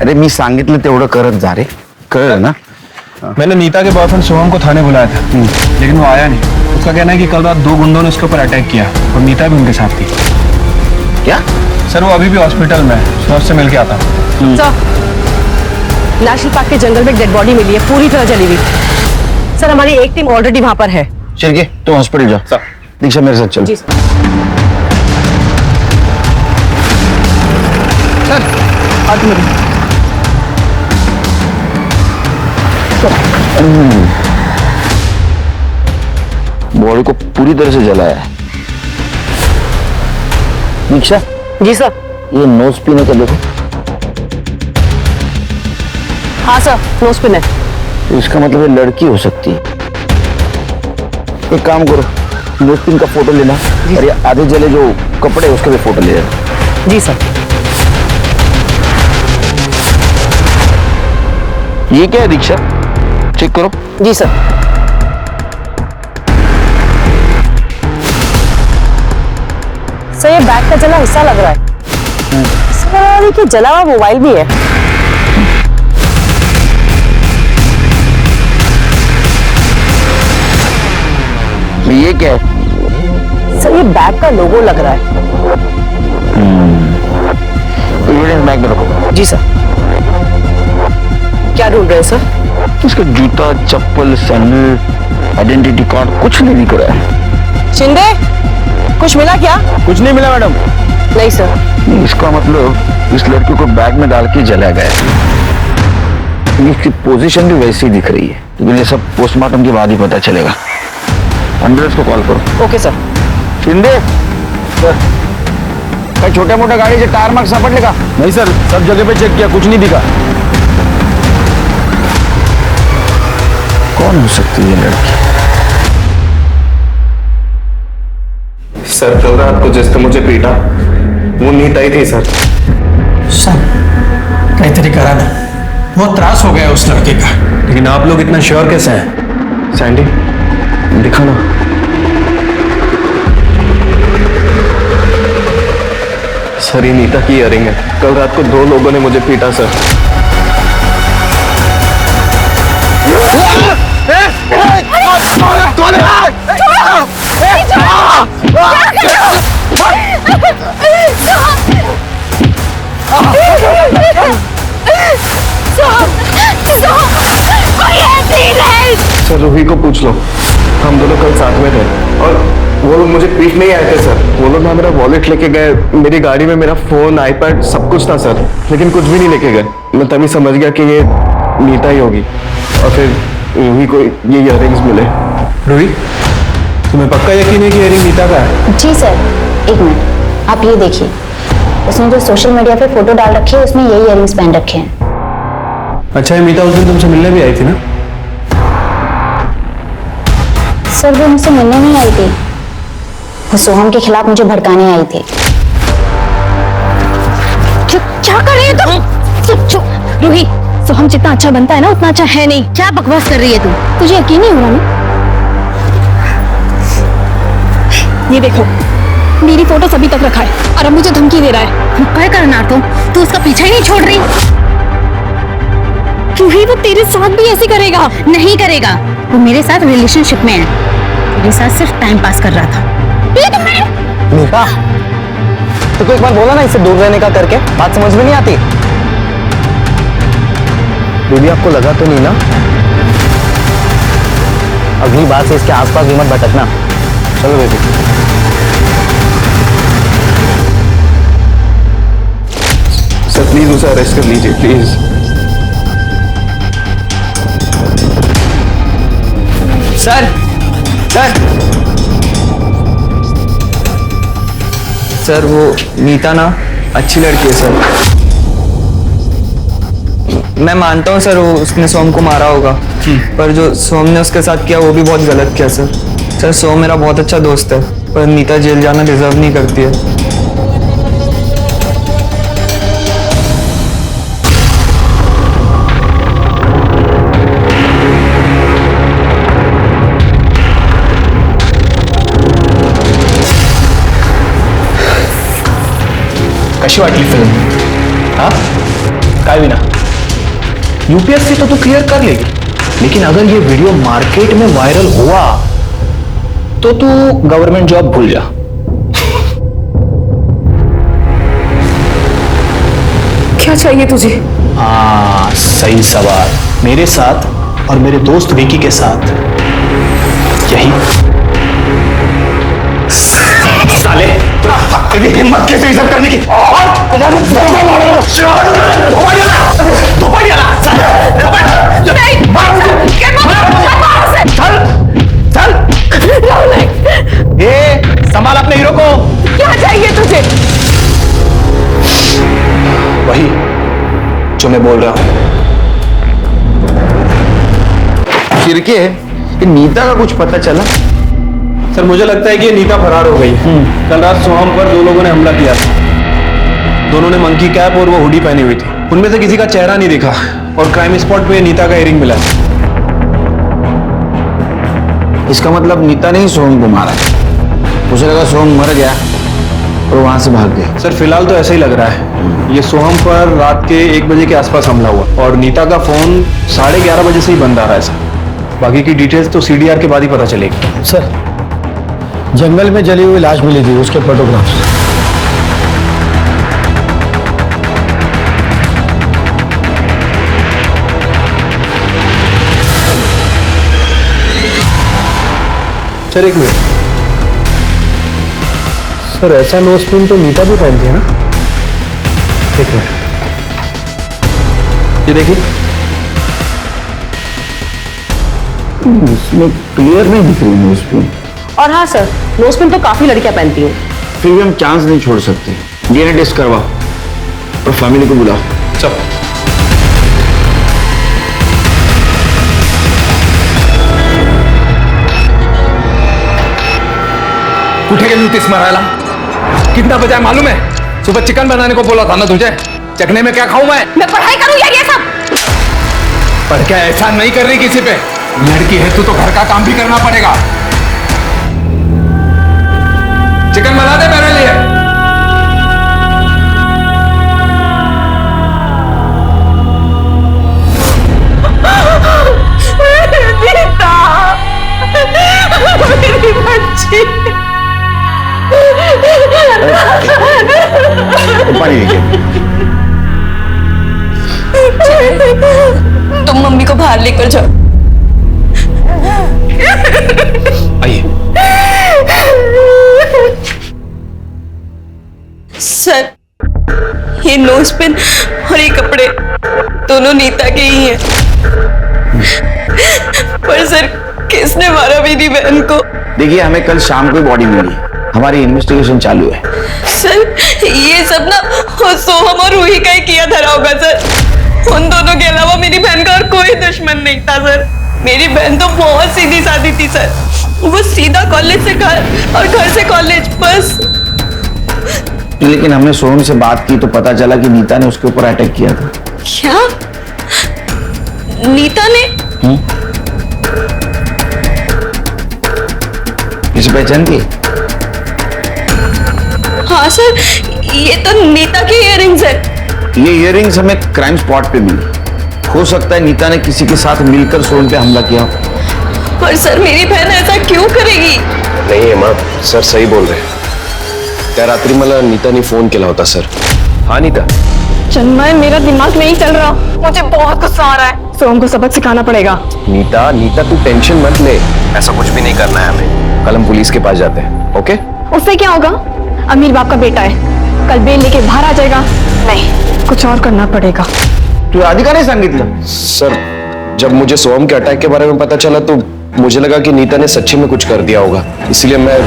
अरे मी सांगितलं तेवढं करत जा रे, कळलं ना? मैंने नीता के बॉयफ्रेंड सोहम को थाने बुलाया था, लेकिन वो आया नहीं। उसका कहना है कि कल रात 2 गुंडों ने उसके ऊपर अटैक किया और नीता भी उनके साथ थी। क्या? सर वो अभी भी हॉस्पिटल में है, मैं उससे मिल के आता हूँ। नेशनल पार्क के जंगल में डेड बॉडी मिली है, पूरी तरह जली हुई। सर हमारी एक टीम ऑलरेडी वहां पर है। चलिए तुम हॉस्पिटल जाओ, दीक्षा मेरे साथ चलो। जी सर हाथ में बॉडी को पूरी तरह से जलाया है। दीक्षा। जी सर। ये नोज पिन का देखो। हाँ सर, नोज पिन है। तो इसका मतलब ये लड़की हो सकती है। एक काम करो, नोज पिन का फोटो लेना और ये आधे जले जो कपड़े उसके भी फोटो ले लेना। जी सर। ये क्या है दीक्षा? चेक करो। जी सर। सर ये बैग का जला हिस्सा लग रहा है। सर कि जला हुआ मोबाइल भी है। ये क्या है? सर ये बैग का लोगो लग रहा है। एविडेंस बैग में रखो। जी सर। क्या ढूंढ रहे हैं सर? इसका जूता, चप्पल, सैंडल, आइडेंटिटी कार्ड कुछ नहीं दिख रहा है। शिंदे, कुछ मिला क्या? कुछ नहीं मिला मैडम। नहीं सर। इसका मतलब इस लड़की को बैग में डाल के जलाया गया है। इसकी पोजीशन भी वैसी ही दिख रही है, लेकिन ये सब पोस्टमार्टम के बाद ही पता चलेगा। एम्बुलेंस को कॉल करो। Okay sir. शिंदे कहीं छोटे मोटे गाड़ी से टायर मार्क सापड़ लेगा? नहीं सर, सब जगह पे चेक किया, कुछ नहीं दिखा। कौन हो सकती है ये लड़की? सर कल रात को जिसने मुझे पीटा वो नीता ही थी सर। सर काहीतरी करा ना, बहुत त्रास हो गया उस लड़के का। लेकिन आप लोग इतना श्योर कैसे हैं? सैंडी दिखा ना। सर ये नीता की इयरिंग है। कल रात को 2 लोगों ने मुझे पीटा सर। सर रूही को पूछ लो, हम दोनों कल साथ में थे और वो लोग मुझे पीट नहीं आए थे सर। वो लोग ना मेरा वॉलेट लेके गए, मेरी गाड़ी में मेरा फोन, आईपैड सब कुछ था सर, लेकिन कुछ भी नहीं लेके गए। मैं तभी समझ गया कि ये नीता ही होगी और फिर रूही को ये इयररिंग्स मिले। रूही, तुम्हें पक्का यकीन है कि इयररिंग नीता का है? जी सर, एक मिनट, आप ये देखिए, उसने जो सोशल मीडिया पे फोटो डाल रखी है उसमें यही इयररिंग्स पहन रखे हैं। अच्छा, ये मीता उस दिन तुमसे मिलने भी आई थी ना? सर वो मुझसे मिलने नहीं आई थी, वो सोहम के खिलाफ मुझे भड़काने आई थी। क्या कर रही है तुम? चुप चुप। रूही, सोहम जितना अच्छा बनता है ना उतना अच्छा है नहीं। क्या बकवास कर रही है तू? तुझे यकीन नहीं हो रहा ना? ये देखो, मेरी फोटो अभी तक रखा है और अब मुझे धमकी दे रहा है। क्या करना तू उसका पीछा ही नहीं छोड़ रही। रूही, वो तेरे साथ भी ऐसे करेगा? नहीं करेगा, वो मेरे साथ रिलेशनशिप में है, मेरे साथ सिर्फ टाइम पास कर रहा था। नीता, तो एक बार बोला ना इससे दूर रहने का करके, बात समझ में नहीं आती। बेबी आपको लगा तो नहीं ना? अगली बार से इसके आसपास भी मत भटकना। चलो बेबी। सर प्लीज उसे अरेस्ट कर लीजिए प्लीज। सर सर सर वो नीता ना अच्छी लड़की है सर। मैं मानता हूँ सर वो उसने सोम को मारा होगा, पर जो सोम ने उसके साथ किया वो भी बहुत गलत किया सर। सर सोम मेरा बहुत अच्छा दोस्त है, पर नीता जेल जाना डिजर्व नहीं करती है। कशी वाटली फिल्म? हाँ काय विना, यूपीएससी तो तू क्लियर कर लेगी, लेकिन अगर ये वीडियो मार्केट में वायरल हुआ तो तू गवर्नमेंट जॉब भूल जा। क्या चाहिए तुझे? हाँ सही सवाल। मेरे साथ और मेरे दोस्त विकी के साथ यही। साले हिम्मत कैसे ये सब करने की? ये संभाल अपने हीरो को। क्या चाहिए तुझे? वही जो मैं बोल रहा हूं। शिरके, ये नीता का कुछ पता चला? सर मुझे लगता है कि ये नीता फरार हो गई। कल रात सोहम पर 2 लोगों ने हमला किया था। दोनों ने मंकी कैप और वो हुडी पहनी हुई थी। उनमें से किसी का चेहरा नहीं दिखा और क्राइम स्पॉट पे नीता का इयररिंग मिला। इसका मतलब नीता ने ही सोहम को मारा है। मुझे लगा सोहम मर गया और वहां से भाग गया। सर फिलहाल तो ऐसा ही लग रहा है। ये सोहम पर रात के 1 बजे के आसपास हमला हुआ और नीता का फोन 11:30 बजे से ही बंद आ रहा है सर। बाकी की डिटेल्स तो सीडीआर के बाद ही पता चलेगी। सर जंगल में जली हुई लाश मिली थी, उसके फोटोग्राफ्स। सर एक मिनट, सर ऐसा नोज पिन तो नीता भी पहनती है ना? एक मिनट, ये देखिए। इसमें क्लियर नहीं दिख रही नोज पिन। और हाँ सर, नोज पिन तो काफी लड़कियां पहनती हैं। फिर भी हम चांस नहीं छोड़ सकते। डीएनए टेस्ट करवाओ और फैमिली को बुलाओ। चल कुठे गेली होतीस मरायला? कितना बजा है मालूम है? सुबह चिकन बनाने को बोला था ना तुझे। चखने में क्या खाऊं मैं पढ़ाई करूं या ये सब? पर क्या एहसान नहीं कर रही किसी पे? लड़की है तू तो घर का काम भी करना पड़ेगा। चिकन बना दे मेरे लिए। नीता, मेरी बच्ची। पानी लेके। तुम मम्मी को बाहर लेकर जाओ। आइए। सर, ये नोज पिन और ये कपड़े दोनों नीता के ही हैं। पर सर, किसने मारा मेरी बहन को? देखिए, हमें कल शाम को बॉडी मिली, हमारी इन्वेस्टिगेशन चालू है। सर, ये सब ना सोहम और रूही का ही किया धरा होगा सर। उन दोनों के अलावा मेरी बहन का और कोई दुश्मन नहीं था सर। मेरी बहन तो बहुत सीधी सादी थी सर। वो सीधा कॉलेज से घर और घर से कॉलेज, बस। लेकिन हमने सोहम से बात की तो पता चला कि नीता ने उसके ऊपर अटैक किया था। क्या? नीता ने? इसे पहचानती है? हाँ सर, ये तो नीता के इयररिंग्स है। ये इयररिंग्स हमें क्राइम स्पॉट पे मिली। हो सकता है नीता ने किसी के साथ मिलकर सोहम पे हमला किया। पर सर, मेरी बहन ऐसा क्यों करेगी? नहीं हेमा, सर सही बोल रहे हैं। त्या रात्री मला नीताने फोन केला होता सर। हाँ नीता? चन्मय, मेरा दिमाग नहीं चल रहा। मुझे बहुत गुस्सा आ रहा है। सोहम को सबक सिखाना पड़ेगा। नीता तू टेंशन मत ले। ऐसा कुछ भी नहीं करना है हमें। कल हम पुलिस के पास जाते हैं, ओके? उससे क्या होगा? अमीर बाप का बेटा है, कल बेल लेके बाहर आ जाएगा। नहीं, कुछ और करना पड़ेगा। तू राधिका ने सांगितलं? सर, जब मुझे सोहम के अटैक के बारे में पता चला तो मुझे लगा कि नीता ने सच्ची में कुछ कर दिया होगा, इसलिए मैं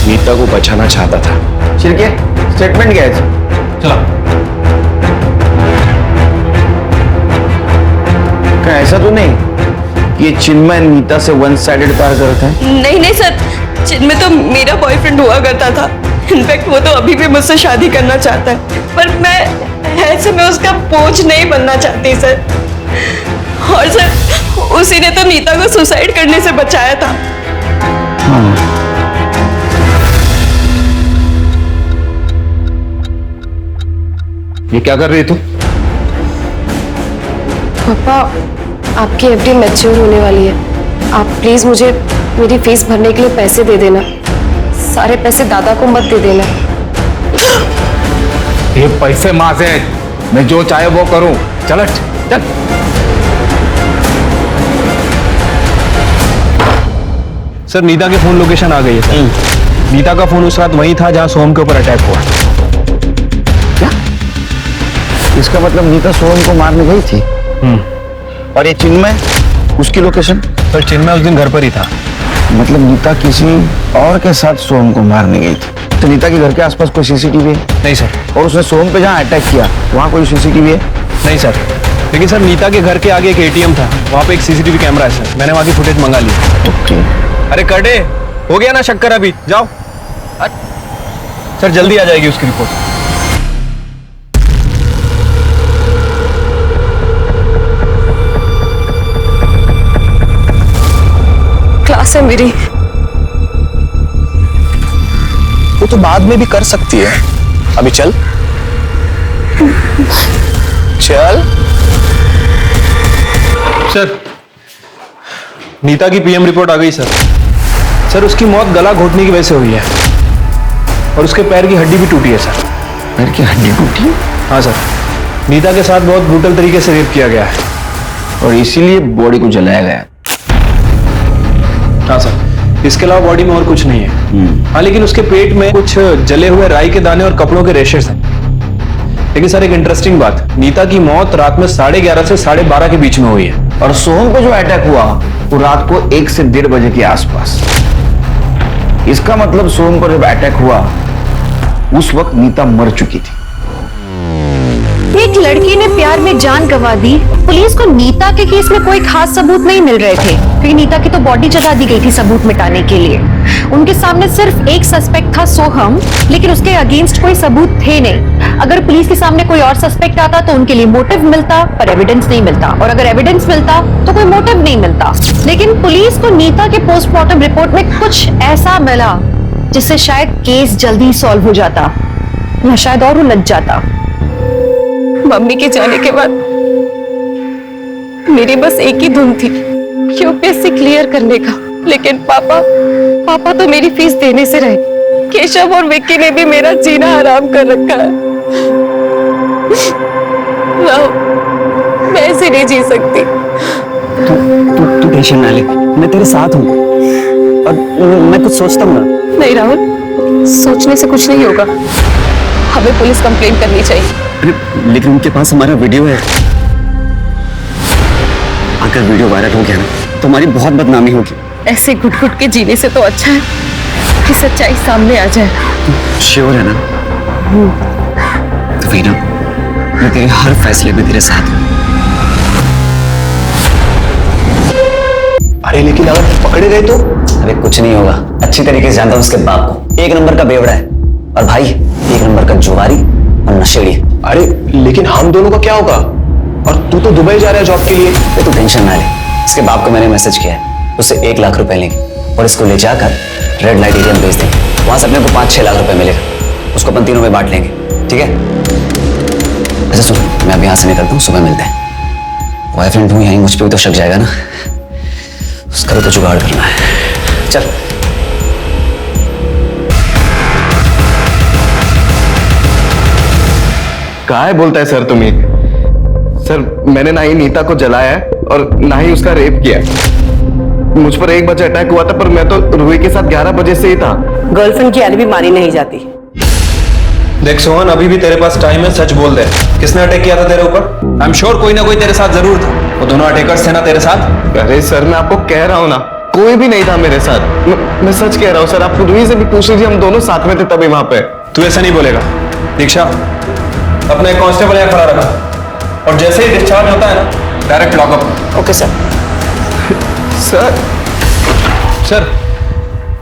नीता को बचाना चाहता था। छिलके, स्टेटमेंट क्या है? चला। क्या ऐसा तो नहीं कि ये चिन्मय नीता से वन साइडेड प्यार करता है? नहीं सर, चिन्मय तो मेरा बॉयफ्रेंड हुआ करता था। इनफैक्ट वो तो अभी भी मुझसे शादी करना चाहता है, पर मैं ऐसे में उसका बोझ नहीं बनना चाहती सर। और सर, उसी ने तो नीता को सुसाइड करने से बचाया था। ये क्या कर रही तू? पापा, आपकी एफडी मैच्योर होने वाली है। आप प्लीज मुझे मेरी फीस भरने के लिए पैसे दे देना। सारे पैसे दादा को मत दे देना। ये पैसे माँ से मैं जो चाहे वो करूं। चल चल। सर, नीता के फोन लोकेशन आ गई है सर। नीता का फोन उस रात वहीं था जहां सोहम के ऊपर अटैक हुआ। क्या? इसका मतलब नीता सोहम को मारने गई थी? और ये चिन्मय, उसकी लोकेशन? सर, चिन्मय उस दिन घर पर ही था। मतलब नीता किसी और के साथ सोहम को मारने गई थी। तो नीता के घर के आसपास कोई सीसीटीवी है? नहीं सर। और उसने सोहम पे जहाँ अटैक किया वहाँ कोई सीसीटीवी है? नहीं सर। लेकिन सर, नीता के घर के आगे एक एटीएम था, वहाँ पे एक सीसीटीवी कैमरा है सर। मैंने वहाँ की फुटेज मंगा ली। ओके। अरे करडे, हो गया ना शक्कर? अभी जाओ सर, जल्दी आ जाएगी उसकी रिपोर्ट। क्लास है मेरी। वो तो बाद में भी कर सकती है। अभी चल चल। सर, नीता की पीएम रिपोर्ट आ गई सर। सर, उसकी मौत गला घोटने की वजह से हुई है और उसके पैर की हड्डी भी टूटी है सर। पैर की हड्डी टूटी? हाँ सर। नीता के साथ बहुत ब्रूटल तरीके से रेप किया गया है और इसीलिए बॉडी को जलाया गया। हाँ सर, इसके अलावा बॉडी में और कुछ नहीं है। हाँ, लेकिन उसके पेट में कुछ जले हुए राई के दाने और कपड़ों के रेशेस हैं। लेकिन सर, एक इंटरेस्टिंग बात, नीता की मौत रात में 11:30 से 12:30 के बीच में हुई है। और सोहम को जो अटैक हुआ वो रात को 1 से 1:30 बजे के आसपास। इसका मतलब सोहम पर जब अटैक हुआ उस वक्त नीता मर चुकी थी। एक लड़की ने प्यार में जान गंवा दी। पुलिस को नीता के केस में कोई खास सबूत नहीं मिल रहे थे, क्योंकि नीता की तो बॉडी जला दी गई थी सबूत मिटाने के लिए। उनके सामने सिर्फ एक सस्पेक्ट था सोहम, लेकिन उसके अगेंस्ट कोई सबूत थे नहीं। अगर पुलिस के सामने कोई और सस्पेक्ट आता तो उनके लिए मोटिव मिलता, पर एविडेंस नहीं मिलता, और अगर एविडेंस मिलता तो कोई मोटिव नहीं मिलता। लेकिन पुलिस को नीता के पोस्टमार्टम रिपोर्ट में कुछ ऐसा मिला जिससे शायद केस जल्दी सॉल्व हो जाता या शायद और उलझ जाता। मम्मी के जाने के बाद मेरी बस एक ही धुन थी, यूपीएससी क्लियर करने का। लेकिन पापा तो मेरी फीस देने से रहे। केशव और विक्की ने भी मेरा जीना हराम कर रखा है। मैं ऐसे नहीं जी सकती। तू टेंशन ना ले, मैं तेरे साथ हूँ और मैं कुछ सोचता हूँ ना। नहीं राहुल, सोचने से कुछ नहीं होगा। हमें पुलिस कंप्लेंट करनी चाहिए। लेकिन उनके पास हमारा वीडियो है। अगर वीडियो वायरल हो गया ना तो हमारी बहुत बदनामी होगी। ऐसे घुट घुट के जीने से तो अच्छा है कि सच्चाई सामने आ जाए। श्योर है ना? तो वीना, मैं तेरे हर फैसले में तेरे साथ हूँ। अरे लेकिन अगर पकड़े गए तो? अरे कुछ नहीं होगा, अच्छी तरीके से जानता हूँ उसके बाप को। एक नंबर का बेवड़ा है और भाई एक नंबर का जुगारी और नशेड़ी। अरे लेकिन हम दोनों का क्या होगा? और तू तो दुबई जा रहा है जॉब के लिए। तू टेंशन ना ले, इसके बाप को मैंने मैसेज किया है, उससे 1 लाख रुपए लेंगे और इसको ले जाकर रेड लाइट एरिया में भेज देंगे। वहां से अपने को 5-6 लाख रुपए मिलेगा, उसको अपन तीनों में बांट लेंगे, ठीक है? अच्छा सुन, मैं अभी यहाँ से निकलता हूँ, सुबह मिलते हैं। बॉयफ्रेंड तू यहीं मुझ पर भी तो शक जाएगा ना, उसका भी तो जुगाड़ करना है। चल। कहाँ है बोलता है सर तुम ये? सर मैंने ना ही नीता को जलाया है और ना ही उसका रेप किया है। मुझ पर 1 बजे अटैक हुआ था, पर मैं तो रूही के साथ 11 बजे से ही था। गर्लफ्रेंड की आलिबी मानी नहीं जाती। देख सोहन, अभी भी तेरे पास टाइम है, सच बोल दे। किसने अटैक किया था तेरे ऊपर? आई एम श्योर कोई ना कोई तेरे साथ जरूर था। वो दोनों अटैकर्स थे ना तेरे साथ? अरे सर मैं आपको कह रहा हूँ ना, कोई भी नहीं था मेरे साथ। मैं सच कह रहा हूँ सर, आप रूही से भी पूछ लीजिए, हम दोनों साथ में थे तभी वहां पे। तू ऐसा नहीं बोलेगा। दीक्षा, अपना एक कांस्टेबल यहाँ खड़ा रखा और जैसे ही डिस्चार्ज होता है ना direct lockup. Okay sir. Sir,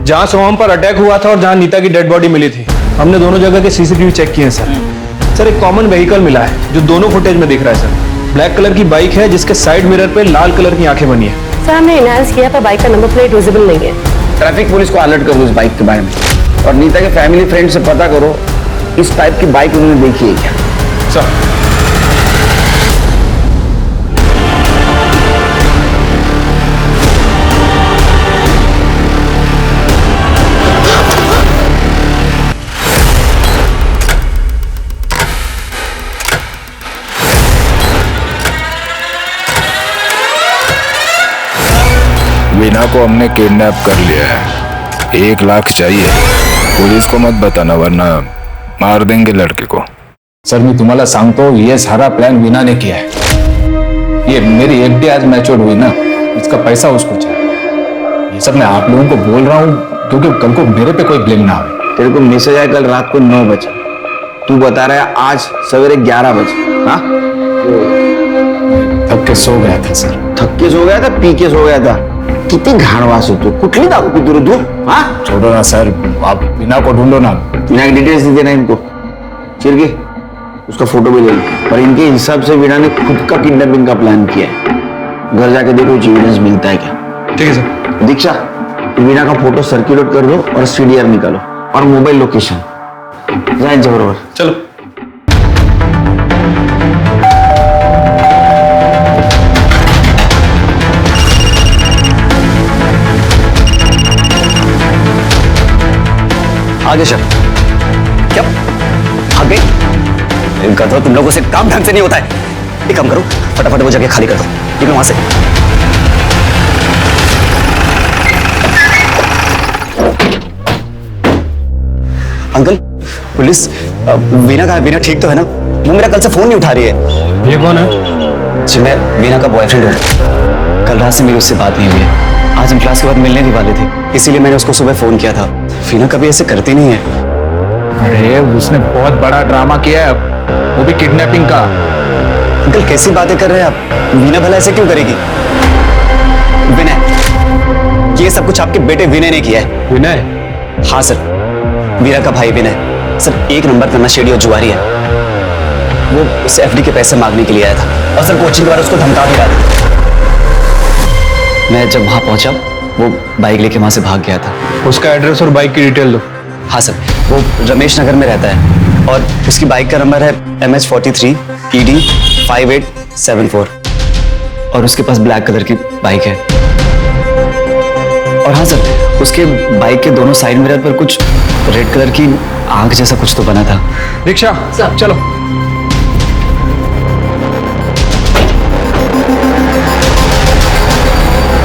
जहां सोहम पर अटैक हुआ था और जहां नीता की डेड बॉडी मिली थी, हमने दोनों जगह के सीसीटीवी चेक किए हैं सर। सर एक कॉमन व्हीकल मिला है जो दोनों फुटेज में दिख रहा है सर। ब्लैक कलर की बाइक है जिसके साइड मिरर पे लाल कलर की आंखें बनी है। सर हमने एनहांस किया पर बाइक का नंबर प्लेट विजिबल नहीं है। ट्रैफिक पुलिस को अलर्ट करो इस बाइक के बारे में, और नीता के फैमिली फ्रेंड से पता करो इस टाइप की बाइक उन्होंने देखी है क्या। सर वीना को हमने किडनैप कर लिया है। 1 लाख चाहिए। पुलिस को मत बताना वरना मार देंगे लड़के को। सर मी तुम्हाला सांगतो, ये सारा प्लान वीना ने किया है। ये मेरी एफडी आज मैच्योर हुई ना, इसका पैसा उसको चाहिए। ये सब मैं आप लोगों को बोल रहा हूँ क्योंकि कल को मेरे पे कोई ब्लेम ना आए। तेरे को मैसेज आया कल रात को 9 बजे, तू बता रहा है आज सवेरे 11 बजे। हाँ, थक के सो गया था सर। थक के सो गया था, पी के सो गया था? कितनी घाणवास हो तू, कुठली दारू पीतो रे तू? हाँ छोड़ो ना सर, आप वीना को ढूंढो ना। वीना की डिटेल्स दे देना इनको, चिरके उसका फोटो भी ले लो। पर इनके हिसाब से वीना ने खुद का किडनैपिंग का प्लान किया है। घर जाके देखो कुछ एविडेंस मिलता है क्या। ठीक है सर। दीक्षा, वीना का फोटो सर्कुलेट कर दो और सीडीआर निकालो और मोबाइल लोकेशन जाए बरोबर। चलो। आगे चल। क्या आगे? इनका तो तुम लोगों से काम ढंग से नहीं होता है। एक काम करो, फटाफट वो जगह खाली कर दो, निकलो वहां से। अंकल, पुलिस वीना का है? वीना ठीक तो है ना? वो मेरा कल से फोन नहीं उठा रही है। ये कौन है? जी मैं वीना का बॉयफ्रेंड हूँ। कल रात से मेरी उससे बात नहीं हुई है। आज हम क्लास के बाद मिलने ही वाले थे, इसीलिए मैंने उसको सुबह फोन किया था। वीना कभी ऐसे करती नहीं है। अरे उसने बहुत बड़ा ड्रामा किया है, वो भी किडनैपिंग का। अंकल कैसी बातें कर रहे हैं आप? वीना भला ऐसे क्यों करेगी? विनय, ये सब कुछ आपके बेटे विनय ने किया है। विनय? हाँ सर, वीरा का भाई विनय सर, 1 नंबर का नशेड़ी और जुआरी है। वो उसे एफडी के पैसे मांगने के लिए आया था और सर कोचिंग के बाद उसको धमका भी रहा था। मैं जब वहां पहुंचा वो बाइक लेके वहां से भाग गया था। उसका एड्रेस और बाइक की डिटेल दो। हाँ सर, वो रमेश नगर में रहता है और उसकी बाइक का नंबर है MH43 ED 5874 और उसके पास ब्लैक कलर की बाइक है। और हाँ सर, उसके बाइक के दोनों साइड मिरर पर कुछ रेड कलर की आंख जैसा कुछ तो बना था। रिक्शा चलो।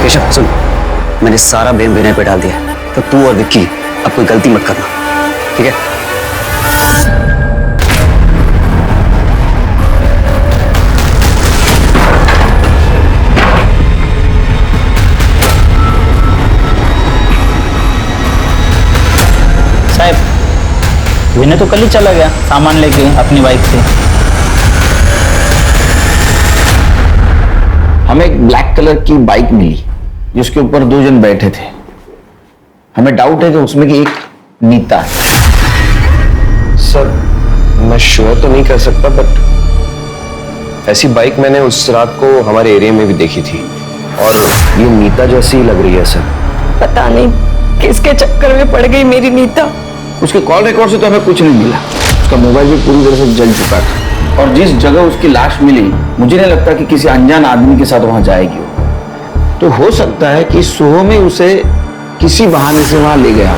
केशव सुन, मैंने सारा ब्लेम विनय पे डाल दिया, तो तू और विक्की अब कोई गलती मत करना, ठीक है? साहब, विनय तो कल ही चला गया सामान लेके अपनी बाइक से। हमें एक ब्लैक कलर की बाइक मिली जिसके ऊपर 2 जन बैठे थे। हमें डाउट है कि उसमें की एक नीता है। सर मैं श्योर तो नहीं कर सकता, बट ऐसी बाइक मैंने उस रात को हमारे एरिया में भी देखी थी और ये नीता जैसी लग रही है सर। पता नहीं किसके चक्कर में पड़ गई मेरी नीता। उसके कॉल रिकॉर्ड से तो हमें कुछ नहीं मिला, उसका मोबाइल भी पूरी तरह से जल चुका था और जिस जगह उसकी लाश मिली मुझे नहीं लगता कि किसी अनजान आदमी के साथ वहां जाएगी। तो हो सकता है कि सोहम ही उसे किसी बहाने से वहां ले गया।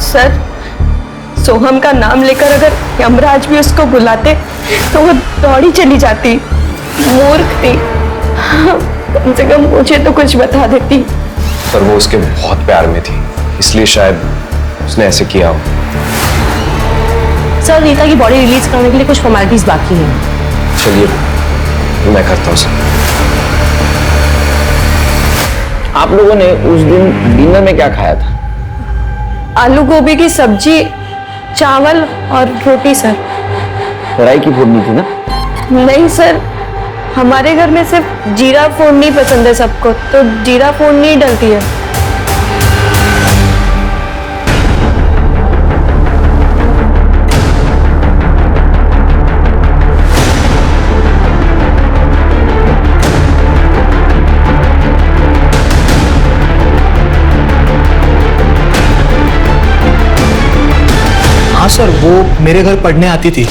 सर, सोहम का नाम लेकर अगर यमराज भी उसको बुलाते तो वो दौड़ी चली जाती। मूर्ख थी, कम से कम मुझे तो कुछ बता देती। सर वो उसके बहुत प्यार में थी, इसलिए शायद उसने ऐसे किया हो। सर, नीता की बॉडी रिलीज करने के लिए कुछ फॉर्मेलिटीज बाकी हैं। चलिए मैं करता हूँ सर। आप लोगों ने उस दिन डिनर में क्या खाया था? आलू गोभी की सब्जी, चावल और रोटी सर। राई की फोड़नी थी ना? नहीं सर, हमारे घर में सिर्फ जीरा फोड़नी पसंद है सबको, तो जीरा फोड़नी ही डलती है। हाँ सर, वो मेरे घर पढ़ने आती थी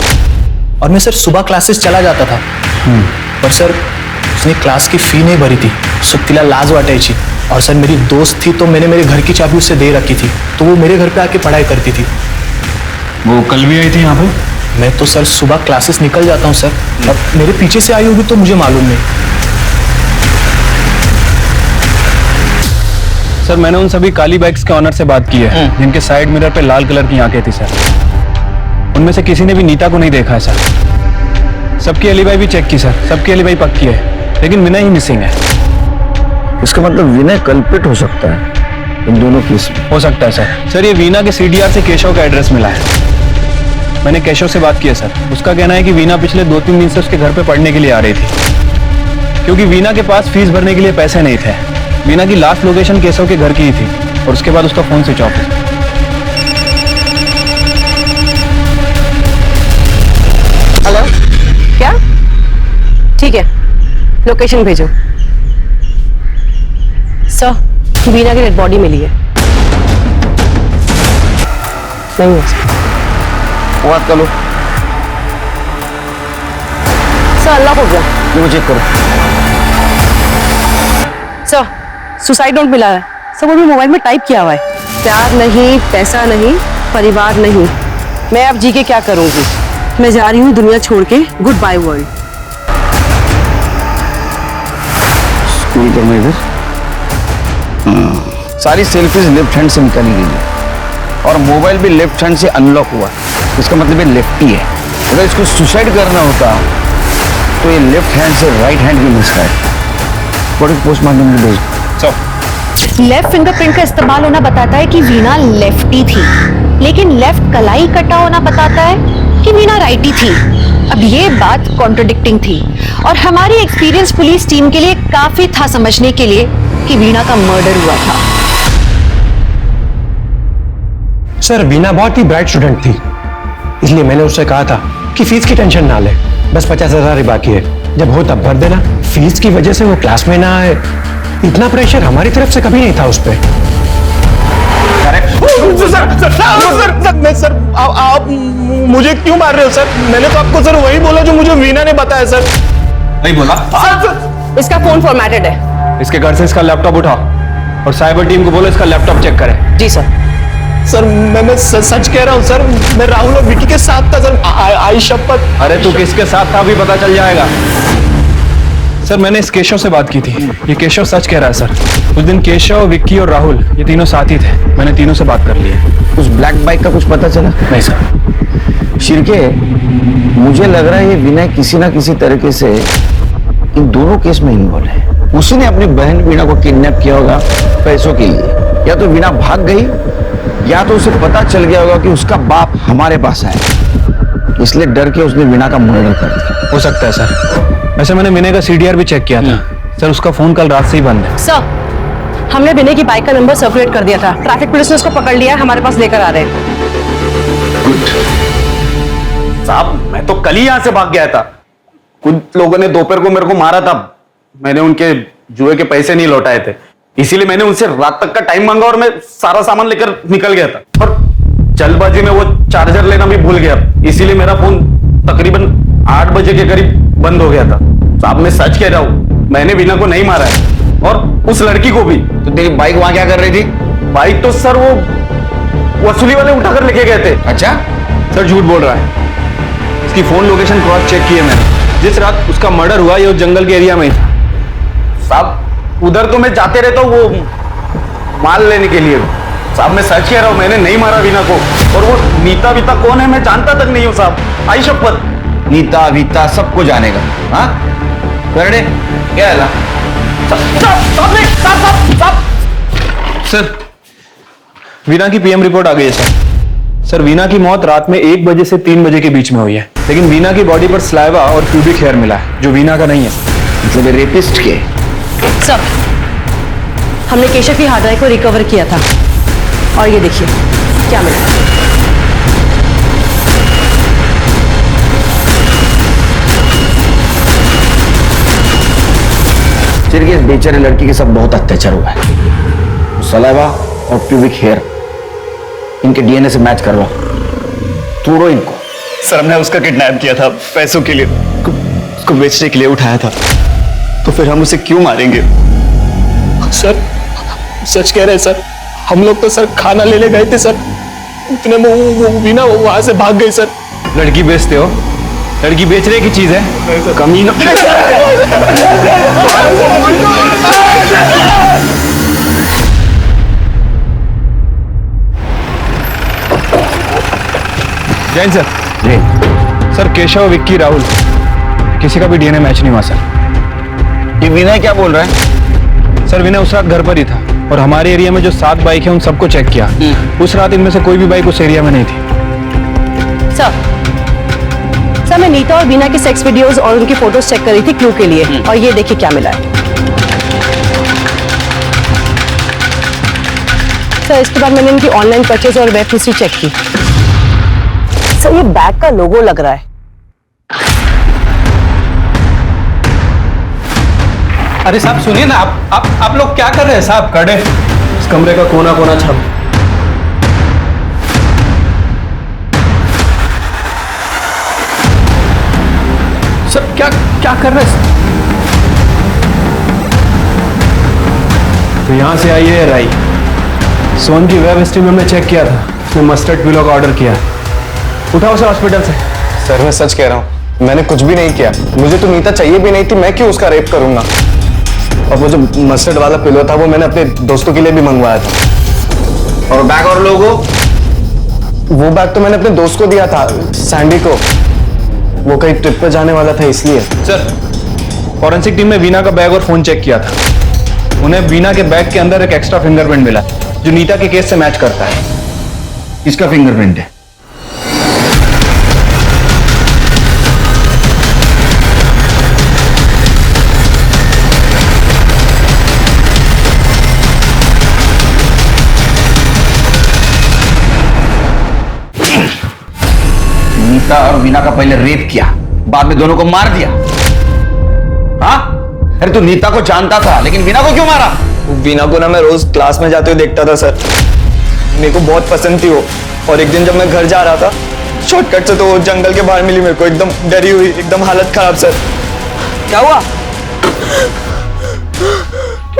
और मैं सर सुबह क्लासेस चला जाता था। पर सर उसने क्लास की फी नहीं भरी थी, सुत्तीला लाज वाटायची। और सर मेरी दोस्त थी तो मैंने मेरे घर की चाबी उससे दे रखी थी, तो वो मेरे घर पे आके पढ़ाई करती थी। वो कल भी आई थी यहाँ पे? मैं तो सर सुबह क्लासेस निकल जाता हूँ सर, अब मेरे पीछे से आई होगी तो मुझे मालूम नहीं। सर मैंने उन सभी काली बाइक्स के ऑनर से बात की है जिनके साइड मिरर पे लाल कलर की आंखें थी सर। उनमें से किसी ने भी नीता को नहीं देखा है सर। सबकी एलिबाई भी चेक की सर, सबकी एलिबाई पक्की है, लेकिन विनय ही मिसिंग है। इसका मतलब विनय कल्प्रिट हो सकता है इन दोनों केस में। हो सकता है सर। सर ये वीना के CDR से केशव का एड्रेस मिला है। मैंने केशव से बात की है सर, उसका कहना है कि वीना पिछले 2-3 दिन से उसके घर पे पढ़ने के लिए आ रही थी, क्योंकि वीना के पास फीस भरने के लिए पैसे नहीं थे। वीना की लास्ट लोकेशन केशव के घर की ही थी और उसके बाद उसका फोन स्विच ऑफ है। हेलो, क्या? ठीक है, लोकेशन भेजो। सर, वीना की डेड बॉडी मिली है। नहीं है सर। बात कर लो सर, अल्लाह हो गया। ये चेक करो सर, सुसाइड नोट मिला है। सर वो भी मोबाइल में टाइप किया हुआ है। प्यार नहीं, पैसा नहीं, परिवार नहीं, मैं अब जी के क्या करूंगी? मैं जा रही हूँ दुनिया छोड़ के, गुड बाय वर्ल्ड। स्कूल करना इधर। सारी सेल्फीज लेफ्ट हैंड से निकाली गई है और मोबाइल भी लेफ्ट हैंड से अनलॉक हुआ, इसका मतलब ये लेफ्टी है। अगर इसको सुसाइड करना होता तो ये लेफ्ट हैंड से राइट हैंड भी मिसता है। बॉडी पोस्टमार्टम में भेज। लेफ्ट फिंगरप्रिंट का इस्तेमाल होना बताता है कि वीणा लेफ्टी थी, लेकिन लेफ्ट कलाई कटा होना बताता है कि वीणा राइटी थी। अब ये बात कॉन्ट्रडिक्टिंग थी और हमारी एक्सपीरियंस पुलिस टीम के लिए काफी था समझने के लिए कि वीणा का मर्डर हुआ था। सर वीणा बहुत ही ब्राइट स्टूडेंट थी, इसलिए मैंने उससे कहा था कि फीस की टेंशन ना ले, बस 50,000 ही बाकी है, जब हो तब भर देना। फीस की वजह से वो क्लास में ना आए, इतना प्रेशर हमारी तरफ से कभी नहीं था उस पर। सर आप मुझे क्यों मार रहे हो सर? मैंने तो आपको सर वही बोला जो मुझे वीणा ने बताया सर। नहीं बोला? इसका फोन फॉर्मेटेड है। इसके घर से इसका लैपटॉप उठाओ और साइबर टीम को बोलो इसका लैपटॉप चेक करे। जी सर। सर मैं सच कह रहा हूँ सर, मैं राहुल और विकी के साथ था सर, आई शपथ। अरे तू किसके साथ था अभी पता चल जाएगा। सर मैंने इस केशव से बात की थी, ये केशव सच कह रहा है सर। उस दिन केशव, विक्की और राहुल ये तीनों साथी थे, मैंने तीनों से बात कर ली है। उस ब्लैक बाइक का कुछ पता चला? नहीं सर। शिरके, मुझे लग रहा है ये विनय किसी ना किसी तरीके से इन दोनों केस में इन्वॉल्व है। उसी ने अपनी बहन वीणा को किडनैप किया होगा पैसों के लिए, या तो वीणा भाग गई या तो उसे पता चल गया होगा कि उसका बाप हमारे पास है, इसलिए डर के उसने वीणा का मर्डर कर दिया। हो सकता है सर। वैसे मैंने विनय का सीडीआर भी चेक किया था सर, उसका फोन कल रात से ही बंद है। सर हमने विनय की बाइक का नंबर सर्कुलेट कर दिया था, ट्रैफिक पुलिस ने उसको पकड़ लिया, हमारे पास लेकर आ रहे हैं। साहब मैं तो कल ही यहां से भाग गया था, कुछ लोगों ने दोपहर को मेरे को मारा था, मैंने उनके जुए के पैसे नहीं लौटाए थे, इसीलिए मैंने उनसे रात तक का टाइम मांगा और मैं सारा सामान लेकर निकल गया था। और जल्दबाजी में वो चार्जर लेना भी भूल गया, इसीलिए मेरा फोन तकरीबन 8 बजे के करीब बंद हो गया था। साहब मैं सच कह रहा हूँ, मैंने वीणा को नहीं मारा है और उस लड़की को भी। तो तेरी बाइक वहां क्या कर रही थी? बाइक तो सर वो वसूली वाले उठाकर लेके गए थे। अच्छा सर झूठ बोल रहा है, इसकी फोन लोकेशन क्रॉस चेक की है मैंने, जिस रात उसका मर्डर हुआ ये उस जंगल के एरिया में ही था। साहब उधर तो मैं जाते रहता हूँ वो माल लेने के लिए। साहब मैं सच कह रहा हूँ, मैंने नहीं मारा वीणा को। और वो नीता वीता कौन है मैं जानता तक नहीं हूँ साहब, आई शपथ। नीता वीता सबको जानेगा। हाँ करने क्या है? सर वीणा की पीएम रिपोर्ट आ गई है सर। सर वीणा की मौत रात में 1 बजे से 3 बजे के बीच में हुई है, लेकिन वीणा की बॉडी पर स्लाइवा और प्यूबिक हेयर मिला है जो वीणा का नहीं है, मतलब रेपिस्ट के। सर हमने केशव की हार्ड ड्राइव को रिकवर किया था और ये देखिए क्या मिला। चिरके इस बेचारे लड़की के साथ बहुत अत्याचार हुआ है। सलाइवा और प्यूबिक हेयर इनके डीएनए से मैच करवा, तोड़ो इनको। सर हमने उसका किडनैप किया था पैसों के लिए, उसको बेचने के लिए उठाया था, तो फिर हम उसे क्यों मारेंगे? सर सच कह रहे हैं सर, हम लोग तो सर खाना लेने गए थे सर, इतने में वो वीणा वहां से भाग गई सर। लड़की बेचते हो? लड़की बेचने की चीज है, कमीना। जैन सर। जी सर केशव, विक्की, राहुल किसी का भी डीएनए मैच नहीं हुआ सर। ये विनय क्या बोल रहा है? सर विनय उस रात घर पर ही था और हमारे एरिया में जो 7 बाइक है उन सबको चेक किया, उस रात इनमें से कोई भी बाइक उस एरिया में नहीं थी। सर मैं नीता और वीणा के सेक्स वीडियोस और उनकी फोटोज चेक कर रही थी क्लू के लिए, और ये देखिए क्या मिला है। सर इसके बाद मैंने इनकी ऑनलाइन परचेज और वेब हिस्ट्री चेक की। सर ये बैग का लोगो लग रहा है। अरे साहब सुनिए ना, आप लोग क्या कर रहे हैं साहब? कड़े इस कमरे का कोना कोना छाप। सर क्या कर रहे हैं? तो यहां से आई है राई। सोन की वेब हिस्ट्री में हमने चेक किया था, उसने मस्टर्ड पिलो का ऑर्डर किया। उठाओ उसे हॉस्पिटल से। सर मैं सच कह रहा हूँ, मैंने कुछ भी नहीं किया, मुझे तो नीता चाहिए भी नहीं थी, मैं क्यों उसका रेप करूंगा? और वो जो मस्टर्ड वाला पिलो था वो मैंने अपने दोस्तों के लिए भी मंगवाया था। और बैग और लोगो? वो बैग तो मैंने अपने दोस्त को दिया था, सैंडी को, वो कहीं ट्रिप पे जाने वाला था इसलिए। सर फॉरेंसिक टीम ने वीणा का बैग और फोन चेक किया था, उन्हें वीना के बैग के अंदर एक एक्स्ट्रा फिंगरप्रिंट मिला जो नीता के केस से मैच करता है। इसका फिंगरप्रिंट है। नीता और वीना का पहले रेप किया, बाद में दोनों को मार दिया। हाँ? अरे तू नीता को जानता था लेकिन वीना को क्यों मारा? वीना को ना मैं रोज क्लास में जाते हुए देखता था सर। मेरे को बहुत पसंद थी वो। और एक दिन जब मैं घर जा रहा था शॉर्टकट से तो वो जंगल के बाहर मिली मेरे को, एकदम डरी हुई, एकदम हालत खराब सर। क्या हुआ?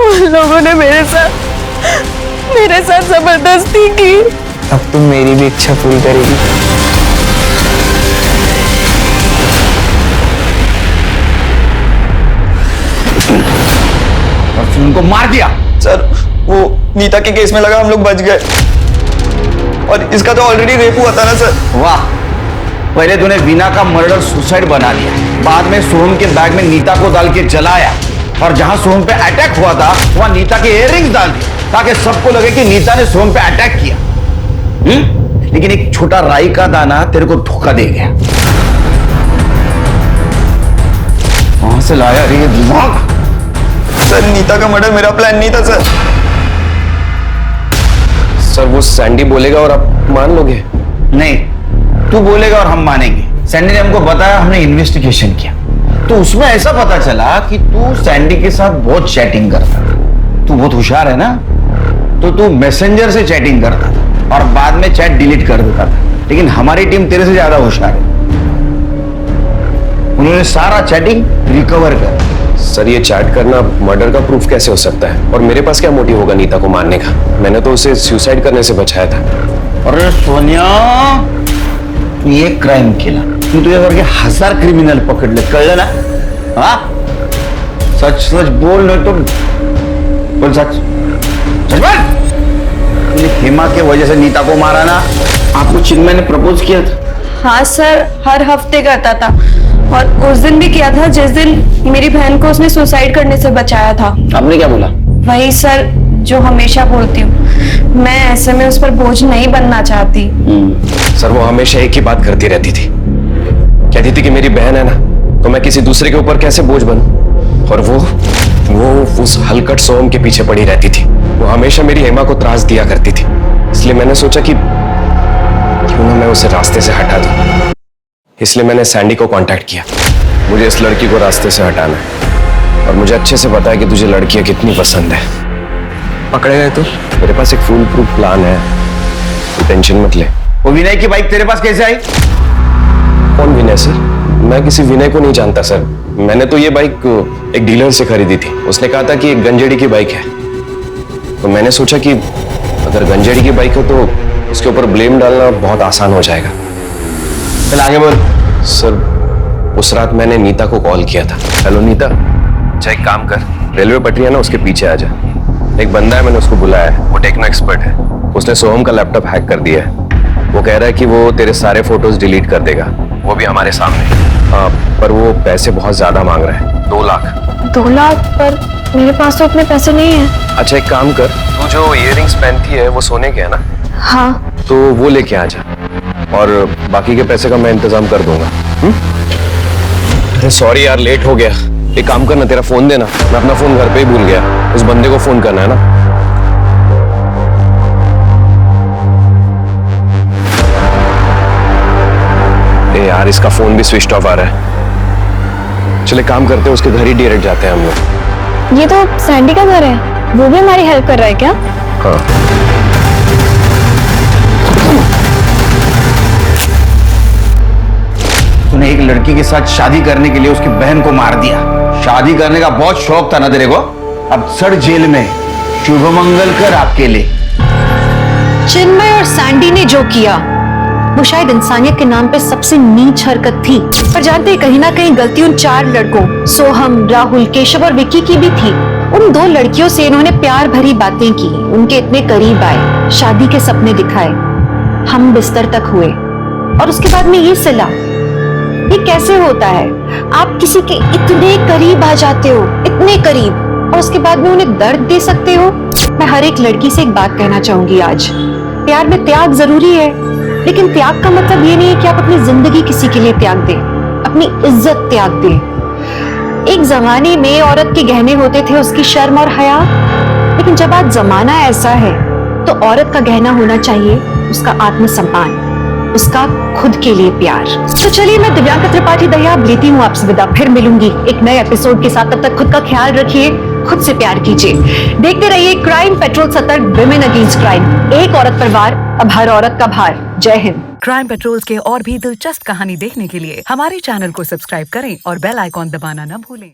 उन लोगों ने मेरे साथ जबरदस्ती की। अब तुम मेरी भी इच्छा पूरी करेगी। और फिर उनको मार दिया। सर वो नीता के केस में लगा हम लोग बच गए, और इसका तो ऑलरेडी रेप हुआ था ना सर। वाह, पहले तूने वीना का मर्डर सुसाइड बना लिया, बाद में सोहम के बैग में नीता को डाल के जलाया, और जहां सोहम पे अटैक हुआ था वहां नीता के इयररिंग्स डाल दिए ताकि सबको लगे कि नीता ने सोहम पे अटैक किया। लेकिन एक छोटा राई का दाना तेरे को धोखा दे गया। वहां से लाया रे दिमाग। सर नीता का मर्डर मेरा प्लान नहीं था सर। सर वो सैंडी बोलेगा और आप मान लोगे? नहीं, तू बोलेगा और हम मानेंगे। सैंडी ने हमको बताया, हमने इन्वेस्टिगेशन किया तो उसमें ऐसा पता चला कि तू सैंडी के साथ बहुत चैटिंग करता था। तू बहुत होशियार है ना, तो तू मैसेंजर से चैटिंग करता था और बाद में चैट डिलीट कर देता था। लेकिन हमारी टीम तेरे से ज्यादा होशियार है, उन्होंने सारा चैटिंग रिकवर कर। सर ये चैट करना मर्डर का प्रूफ कैसे हो सकता है? और मेरे पास क्या मोटिव होगा नीता को मारने का? मैंने तो उसे सुसाइड करने से बचाया था। अरे सोनिया, ये क्राइम किया तू, तुझे करके 1000 क्रिमिनल पकड़ ले, कळलं ना? हाँ, सच सच बोल, नहीं तो बोल सच सच बोल। हेमा के वजह से नीता को मारा ना? आपको चिन्मय ने प्रपोज किया था? हाँ सर, हर हफ्ते करता था, और उस दिन भी किया था जिस दिन मेरी बहन को उसने सुसाइड करने से बचाया था। आपने क्या बोला? वही सर जो हमेशा बोलती हूँ, मैं ऐसे में उस पर बोझ नहीं बनना चाहती। सर वो हमेशा एक ही बात करती रहती थी, कहती थी कि मेरी बहन है ना तो मैं किसी दूसरे के ऊपर कैसे बोझ बनूं। और वो उस हलकट सोम के पीछे पड़ी रहती थी। वो हमेशा मेरी हेमा को त्रास दिया करती थी। इसलिए मैंने सोचा कि क्यों ना मैं उसे रास्ते से हटा दूं। इसलिए मैंने सैंडी को कांटेक्ट किया। मुझे इस लड़की को रास्ते से हटाना है, और मुझे अच्छे से पता है कि तुझे लड़कियां कितनी पसंद है। पकड़े गए तो? मेरे पास एक फुल प्रूफ प्लान है, तू टेंशन मत ले। वो विनय की बाइक तेरे पास कैसे आई? कौन विनय सर? मैं किसी विनय को नहीं जानता सर। मैंने तो ये बाइक एक डीलर से खरीदी थी। उसने कहा था कि एक गंजेड़ी की बाइक है, तो मैंने सोचा कि अगर गंजेड़ी की बाइक हो तो उसके ऊपर ब्लेम डालना बहुत आसान हो जाएगा। चल आगे बोल। सर उस रात मैंने नीता को कॉल किया था। हेलो नीता, अच्छा एक काम कर, रेलवे पटरी है ना उसके पीछे आ जा। एक बंदा है, मैंने उसको बुलाया है, वो टेक्नो एक्सपर्ट है। उसने सोहम का लैपटॉप हैक कर दिया है। वो कह रहा है कि वो तेरे सारे फोटोज डिलीट कर देगा, वो भी हमारे सामने। पर वो पैसे बहुत ज्यादा मांग रहा है, 2 लाख। 2 लाख? पर मेरे पास तो उतने पैसे नहीं है। अच्छा एक काम कर, तू जो इयररिंग्स पहनती है वो सोने के है ना? हाँ। तो वो लेके आ जा, और बाकी के पैसे का मैं इंतजाम कर दूंगा। अरे सॉरी यार, लेट हो गया। एक काम करना, तेरा फोन देना, मैं अपना फोन घर पे ही भूल गया। उस बंदे को फोन करना है ना। ए यार, इसका फोन भी स्विच ऑफ आ रहा है। चले काम करते हैं, उसके घर ही डायरेक्ट जाते हैं हम लोग। ये तो सैंडी का घर है, वो भी हमारी हेल्प कर रहा है क्या? हाँ। तूने एक लड़की के साथ शादी करने के लिए उसकी बहन को मार दिया। शादी करने का बहुत शौक था ना तेरे को? अब सड़ जेल में। शुभ मंगल कर आपके लिए। चिन्मय और सैंडी ने जो किया वो शायद इंसानियत के नाम पे सबसे नीच हरकत थी। पर जानते कहीं ना कहीं गलती उन 4 लड़कों सोहम, राहुल, केशव और विक्की की भी थी। उन 2 लड़कियों से इन्होंने प्यार भरी बातें की, उनके इतने करीब आए, शादी के सपने दिखाए, हम बिस्तर तक हुए, और उसके बाद में ये सिला। ये कैसे होता है? आप किसी के इतने करीब आ जाते हो, इतने करीब, और उसके बाद में उन्हें दर्द दे सकते हो? मैं हर एक लड़की से एक बात कहना चाहूंगी आज, प्यार में त्याग जरूरी है, लेकिन त्याग का मतलब ये नहीं है कि आप अपनी जिंदगी किसी के लिए त्याग दें, अपनी इज्जत त्याग दें। एक जमाने में औरत के गहने होते थे उसकी शर्म और हया, लेकिन जब आज जमाना ऐसा है तो औरत का गहना होना चाहिए उसका आत्मसम्मान, उसका खुद के लिए प्यार। तो चलिए, मैं दिव्यांका त्रिपाठी दहिया लेती हूँ आपसे विदा, फिर मिलूंगी एक नए एपिसोड के साथ। तब तक खुद का ख्याल रखिए, खुद से प्यार कीजिए, देखते रहिए क्राइम पेट्रोल सतर्क, विमेन अगेंस्ट क्राइम, एक औरत पर वार, अब हर औरत का भार। जय हिंद। क्राइम पेट्रोल्स के और भी दिलचस्प कहानी देखने के लिए हमारे चैनल को सब्सक्राइब करें और बेल आइकॉन दबाना न भूलें।